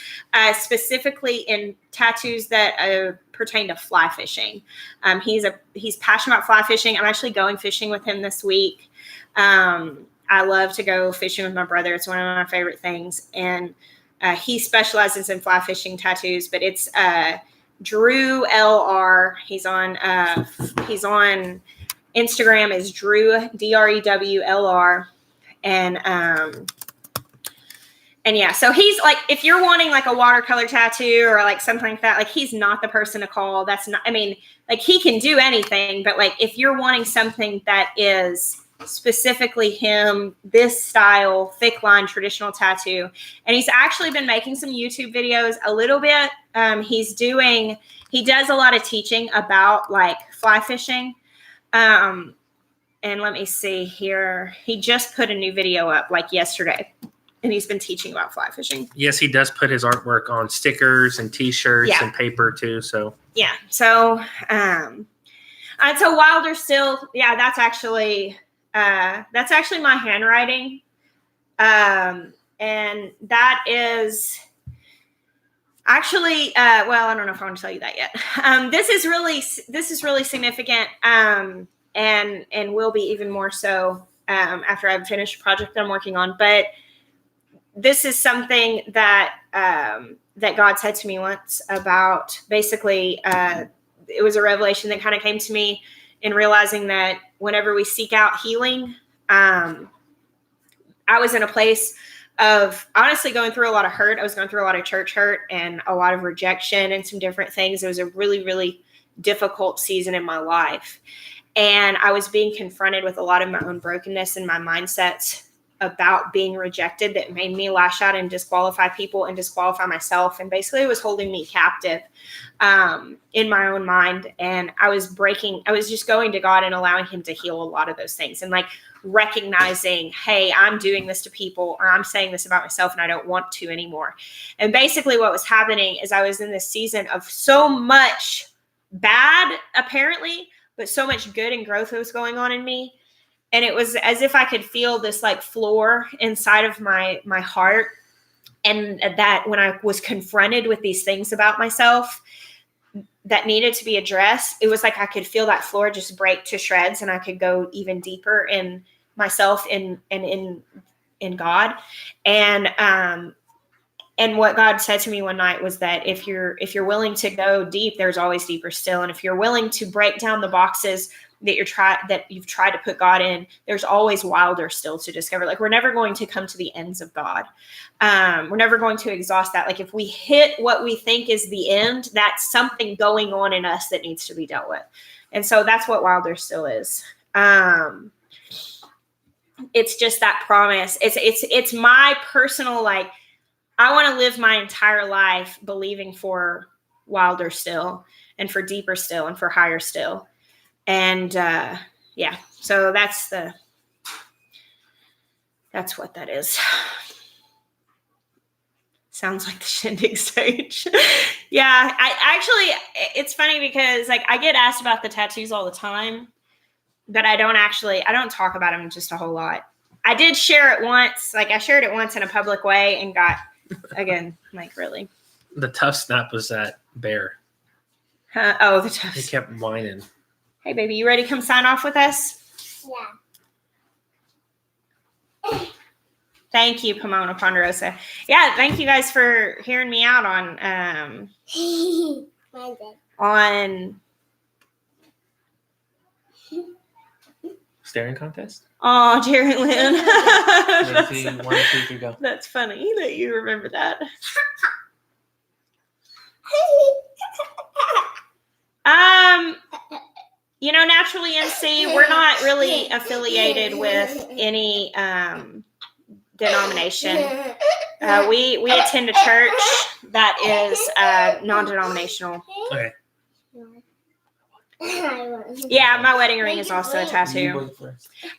specifically in tattoos that pertain to fly fishing. He's passionate about fly fishing. I'm actually going fishing with him this week. I love to go fishing with my brother. It's one of my favorite things. And he specializes in fly fishing tattoos, but it's Drew LR. He's on Instagram is Drew DREWLR. And yeah, so he's like, if you're wanting like a watercolor tattoo or like something like that, like he's not the person to call. That's not, I mean, like he can do anything, but like if you're wanting something that is specifically him, this style, thick line, traditional tattoo. And he's actually been making some YouTube videos a little bit. He does a lot of teaching about like fly fishing. And let me see here. He just put a new video up like yesterday, and he's been teaching about fly fishing. Yes, he does put his artwork on stickers and t-shirts and paper too. So yeah. So, so Wilder Still, yeah, that's actually my handwriting. And that is actually, well, I don't know if I want to tell you that yet. This is really significant. And will be even more so, after I've finished a project that I'm working on. But this is something that, that God said to me once about basically, it was a revelation that kind of came to me in realizing that whenever we seek out healing, I was in a place of honestly going through a lot of hurt. I was going through a lot of church hurt and a lot of rejection and some different things. It was a really, really difficult season in my life. And I was being confronted with a lot of my own brokenness and my mindsets about being rejected that made me lash out and disqualify people and disqualify myself. And basically it was holding me captive in my own mind. And I was just going to God and allowing him to heal a lot of those things. And like recognizing, hey, I'm doing this to people, or I'm saying this about myself and I don't want to anymore. And basically what was happening is I was in this season of so much bad, apparently, but so much good and growth that was going on in me. And it was as if I could feel this like floor inside of my heart. And that when I was confronted with these things about myself that needed to be addressed, it was like I could feel that floor just break to shreds, and I could go even deeper in myself and in God. And what God said to me one night was that if you're willing to go deep, there's always deeper still. And if you're willing to break down the boxes that you've tried to put God in, there's always wilder still to discover. Like, we're never going to come to the ends of God. We're never going to exhaust that. Like, if we hit what we think is the end, that's something going on in us that needs to be dealt with. And so that's what wilder still is. It's just that promise. It's my personal, like, I want to live my entire life believing for wilder still, and for deeper still, and for higher still. And yeah, so that's what that is. Sounds like the shindig stage. Yeah, it's funny because like I get asked about the tattoos all the time, but I don't talk about them just a whole lot. I did share it once. Like I shared it once in a public way and got, again, like really. The tough snap was that bear. The tough. He kept whining. Hey, baby, you ready to come sign off with us? Yeah. Thank you, Pomona Ponderosa. Yeah, thank you guys for hearing me out on Staring contest? Oh, Jerry Lynn. Maybe 1, 2, 3, go. That's funny that you remember that. Naturally NC, we're not really affiliated with any denomination. We attend a church that is non-denominational. Okay. Yeah, my wedding ring is also a tattoo.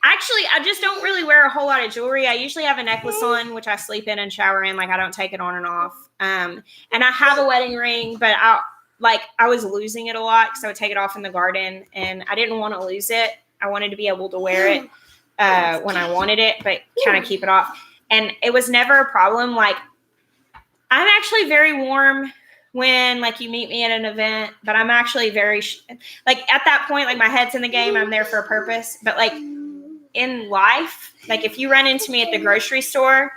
Actually, I just don't really wear a whole lot of jewelry. I usually have a necklace on, which I sleep in and shower in. Like, I don't take it on and off. And I have a wedding ring, but I was losing it a lot because I would take it off in the garden, and I didn't want to lose it. I wanted to be able to wear it when I wanted it, but kind of keep it off. And it was never a problem. Like, I'm actually very warm when like you meet me at an event, but I'm actually very like at that point, like my head's in the game. I'm there for a purpose. But like in life, like if you run into me at the grocery store,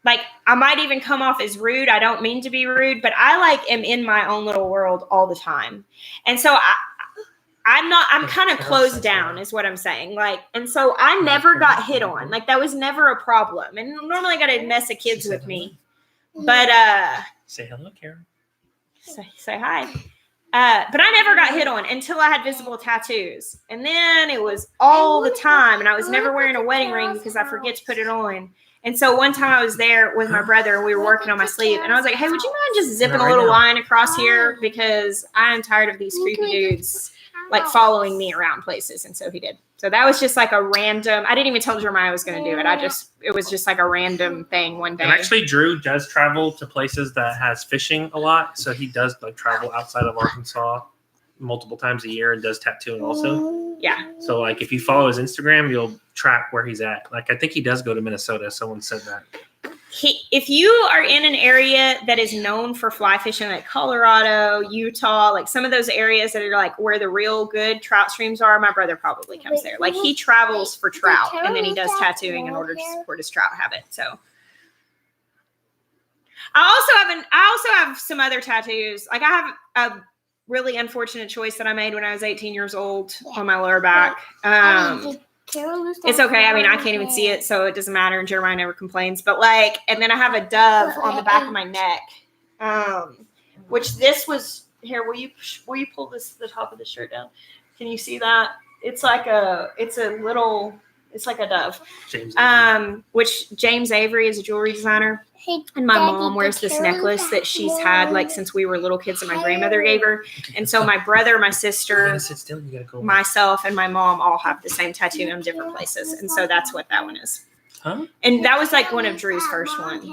like I might even come off as rude. I don't mean to be rude, but I like am in my own little world all the time. And so I'm kind of closed down is what I'm saying. Like, and so I never got hit on. Like that was never a problem. And normally I got a mess of kids with me, but, say hello, Karen. Say hi. But I never got hit on until I had visible tattoos. And then it was all the time. And I was never wearing a wedding ring because I forget to put it on. And so one time I was there with my brother and we were working on my sleeve. And I was like, hey, would you mind just zipping a little line across here? Because I'm tired of these creepy dudes like following me around places. And so he did. So that was just like a random, I didn't even tell Jeremiah I was going to do it. It was just like a random thing one day. And actually Drew does travel to places that has fishing a lot. So he does like travel outside of Arkansas multiple times a year and does tattooing also. Yeah. So like if you follow his Instagram, you'll track where he's at. Like I think he does go to Minnesota. Someone said that. If you are in an area that is known for fly fishing, like Colorado, Utah, like some of those areas that are like where the real good trout streams are, my brother probably comes there. Like he travels for trout and then he does tattooing in order to support his trout habit. So I also have some other tattoos. Like I have a really unfortunate choice that I made when I was 18 years old on my lower back. It's okay. I mean, I can't even see it, so it doesn't matter. And Jeremiah never complains. But like, and then I have a dove on the back of my neck, which this was here. Will you pull the top of the shirt down? Can you see that? It's like it's like a dove. James. Which James Avery is a jewelry designer. Hey, And my Daddy, mom wears the this carrot necklace that she's had like since we were little kids and my grandmother gave her. And so my brother, my You sister, gotta sit still. You gotta go. myself, and my mom all have the same tattoo in different places. And so that's what that one is. Huh? And that was like one of Drew's first ones.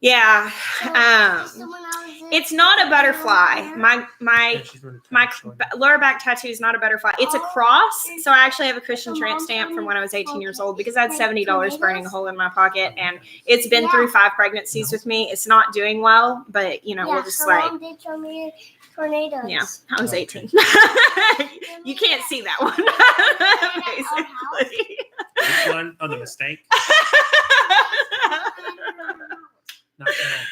Yeah. It's not a butterfly. My lower back tattoo is not a butterfly. It's a cross. So I actually have a Christian tramp stamp from when I was 18 years old because I had $70 burning a hole in my pocket, and it's been through 5 pregnancies with me. It's not doing well, but you know, we'll just like. Tornadoes. Yeah, I was 18. You can't see that one, basically. Which one? Oh, the mistake. Not tonight.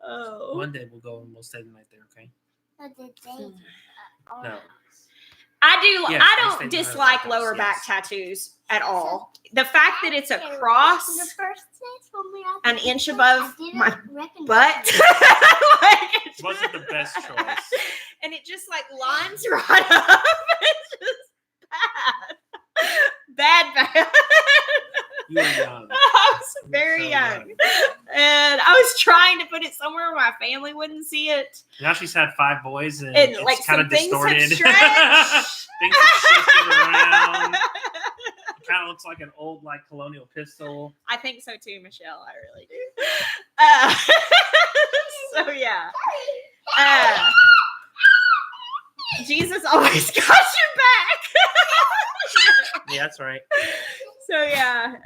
Oh. One day we'll go and we'll stay the night there. Okay. No. Yes, I they don't stay dislike behind the lower house, back yes. tattoos at all. The fact that it's a cross an inch above my butt, like, It wasn't the best choice. and it just like lines right up. It's just bad. You were young. I was very So young, and I was trying to put it somewhere where my family wouldn't see it. Now she's had 5 boys and And it's like kind some of things distorted. have stretched. Things have shifted around. It kind of looks like an old like colonial pistol. I think so too, Michelle. I really do. So yeah. Jesus always got your back. Yeah, that's right. So yeah,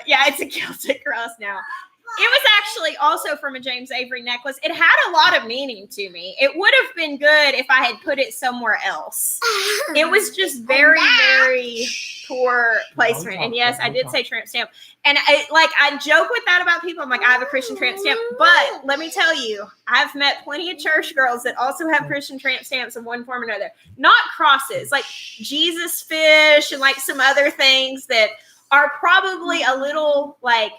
it's a Celtic cross now. It was actually also from a James Avery necklace. It had a lot of meaning to me. It would have been good if I had put it somewhere else. It was just very, very poor placement. And yes, I did say tramp stamp. And I joke with that about people. I'm like, I have a Christian tramp stamp. But let me tell you, I've met plenty of church girls that also have Christian tramp stamps in one form or another. Not crosses, like Jesus fish and like some other things that are probably a little like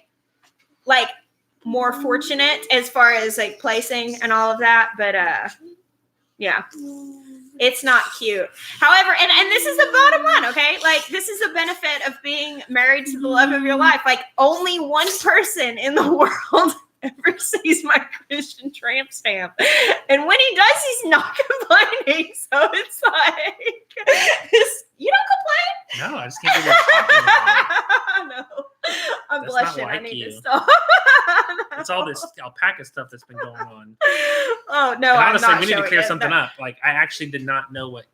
more fortunate as far as like placing and all of that, but yeah, it's not cute. However, and this is the bottom line, okay? Like, this is a benefit of being married to the love of your life. Like, only one person in the world ever sees my Christian tramp stamp, and when he does, he's not complaining. So it's like, you don't complain. No, I just can't believe you're talking about it. No, I'm That's blushing. not like I need you. to stop. It's all this alpaca stuff that's been going on. Oh no! And I'm honestly, not we need to showing clear it. something No. up. Like, I actually did not know what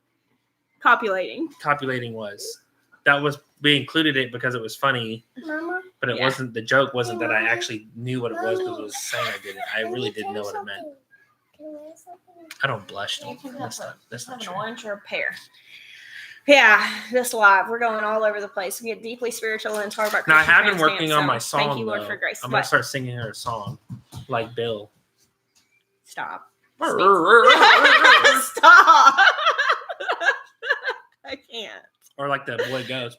Copulating. copulating was. That was, we included it because it was funny, Mama, but it Yeah. wasn't. The joke wasn't that I actually knew what it was because it was saying I didn't. I really didn't know what it meant. I don't blush. That's not An true. orange or a pear. Yeah, this live. We're going all over the place. We get deeply spiritual and talk about. Now I Christian have been trans working dance, on my so song. Thank you, Lord, though. for grace. I'm gonna What? start singing her a song, like Bill. Stop. Or Stop. I can't. like the boy goes.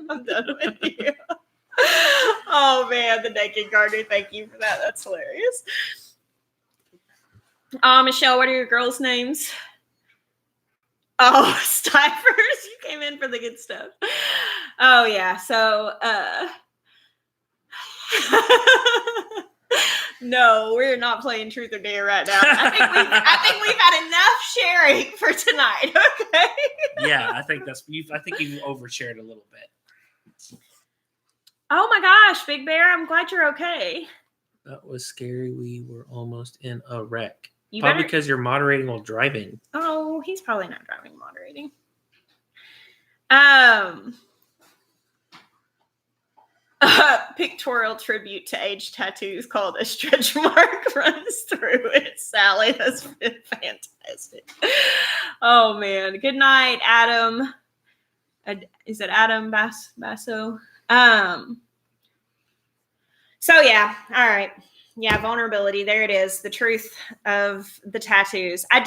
I'm done with you. Oh man, the naked gardener. Thank you for that. That's hilarious. Michelle, what are your girls' names? Oh, Stifers. You came in for the good stuff. Oh yeah. So no, we're not playing truth or dare right now. I think we've had enough sharing for tonight. Okay. Yeah, I think you overshared a little bit. Oh my gosh, Big Bear, I'm glad you're okay. That was scary. We were almost in a wreck. You Probably better. because you're moderating while driving. Oh, he's probably not driving, moderating. Pictorial tribute to age tattoos called A Stretch Mark Runs Through It. Sally, that's been fantastic. Oh man. Good night, Adam. Is it Adam Basso? So yeah, all right. Yeah, vulnerability. There it is. The truth of the tattoos. I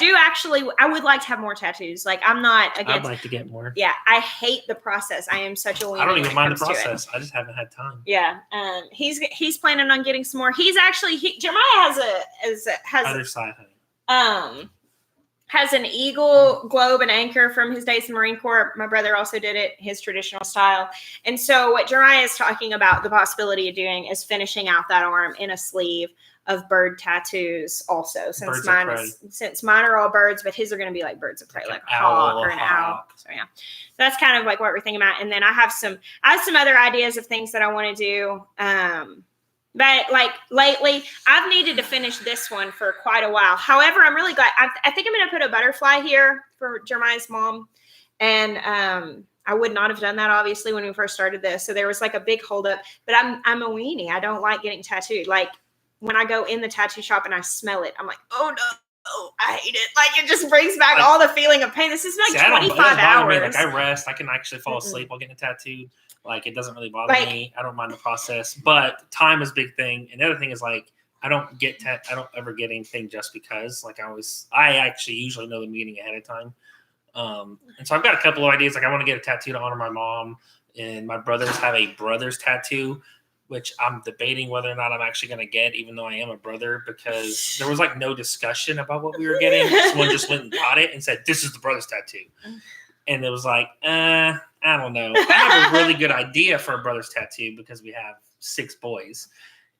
would like to have more tattoos. Like, I'm not I'd against. like to get more. Yeah, I hate the process. I am such a weenie I don't when even it mind the comes to it. process. I just haven't had time. Yeah, he's planning on getting some more. He's actually Jeremiah has Other side, honey. has an eagle, globe, and anchor from his days in the Marine Corps. My brother also did it his traditional style. And so what Jeremiah is talking about the possibility of doing is finishing out that arm in a sleeve of bird tattoos also, since mine are all birds, but his are going to be like birds of prey, like a hawk or an owl. So yeah, so that's kind of like what we're thinking about. And then I have some other ideas of things that I want to do. But like lately, I've needed to finish this one for quite a while. However, I'm really glad. I think I'm going to put a butterfly here for Jeremiah's mom. And I would not have done that, obviously, when we first started this. So there was like a big holdup. But I'm a weenie. I don't like getting tattooed. Like when I go in the tattoo shop and I smell it, I'm like, oh no, I hate it. Like it just brings back all the feeling of pain. This is like 25 hours. Like I rest. I can actually fall asleep while getting tattooed. Like it doesn't really bother me. I don't mind the process, but time is a big thing. And the other thing is like I don't ever get anything just because. Like I actually usually know the meeting ahead of time. And so I've got a couple of ideas. Like I want to get a tattoo to honor my mom, and my brothers have a brother's tattoo, which I'm debating whether or not I'm actually going to get, even though I am a brother, because there was like no discussion about what we were getting. Someone just went and got it and said, "This is the brother's tattoo," and it was like, I don't know. I have a really good idea for a brother's tattoo because we have 6 boys.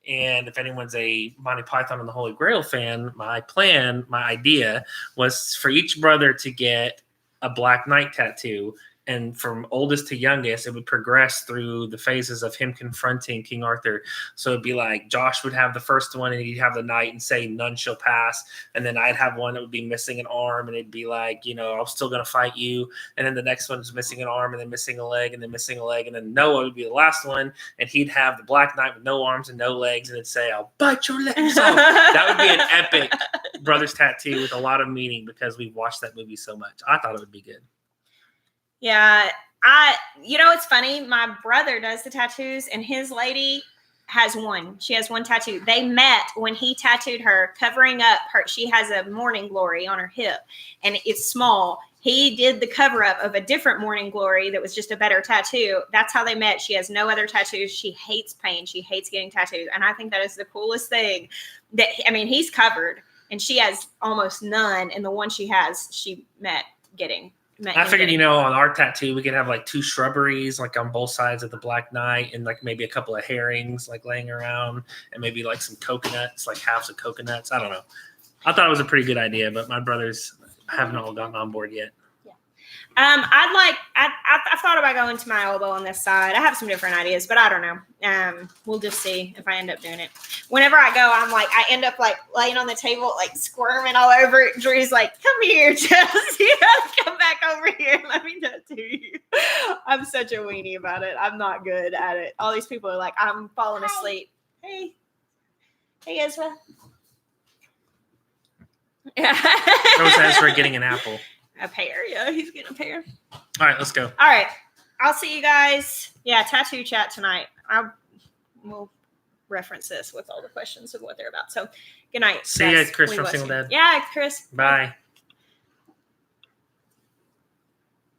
And if anyone's a Monty Python and the Holy Grail fan, my idea was for each brother to get a Black Knight tattoo. And from oldest to youngest, it would progress through the phases of him confronting King Arthur. So it'd be like Josh would have the first one and he'd have the knight and say, "None shall pass." And then I'd have one that would be missing an arm and it'd be like, I'm still going to fight you. And then the next one's missing an arm and then missing a leg and then missing a leg. And then Noah would be the last one. And he'd have the Black Knight with no arms and no legs. And it'd say, "I'll bite your legs off." That would be an epic brother's tattoo with a lot of meaning because we've watched that movie so much. I thought it would be good. Yeah, it's funny. My brother does the tattoos, and his lady has one. She has one tattoo. They met when he tattooed her, covering up her. She has a morning glory on her hip, and it's small. He did the cover up of a different morning glory that was just a better tattoo. That's how they met. She has no other tattoos. She hates pain. She hates getting tattoos, and I think that is the coolest thing. He's covered, and she has almost none. And the one she has, she met getting. I figured, on our tattoo, we could have like 2 shrubberies, like on both sides of the Black Knight, and like maybe a couple of herrings, like laying around, and maybe like some coconuts, like halves of coconuts. I don't know. I thought it was a pretty good idea, but my brothers haven't all gotten on board yet. I thought about going to my elbow on this side. I have some different ideas, but I don't know. We'll just see if I end up doing it. Whenever I go, I end up like laying on the table, like squirming all over it. Drew's like, "Come here, Jess. You gotta come back over here. Let me tattoo you." I'm such a weenie about it. I'm not good at it. All these people are like, I'm falling asleep. Hey, Ezra. That was Ezra getting an apple. A pear, yeah, he's getting a pear. All right, let's go. All right, I'll see you guys. Yeah, tattoo chat tonight. We'll reference this with all the questions of what they're about. So, good night. See you, Chris from Single Dad. Yeah, Chris. Bye.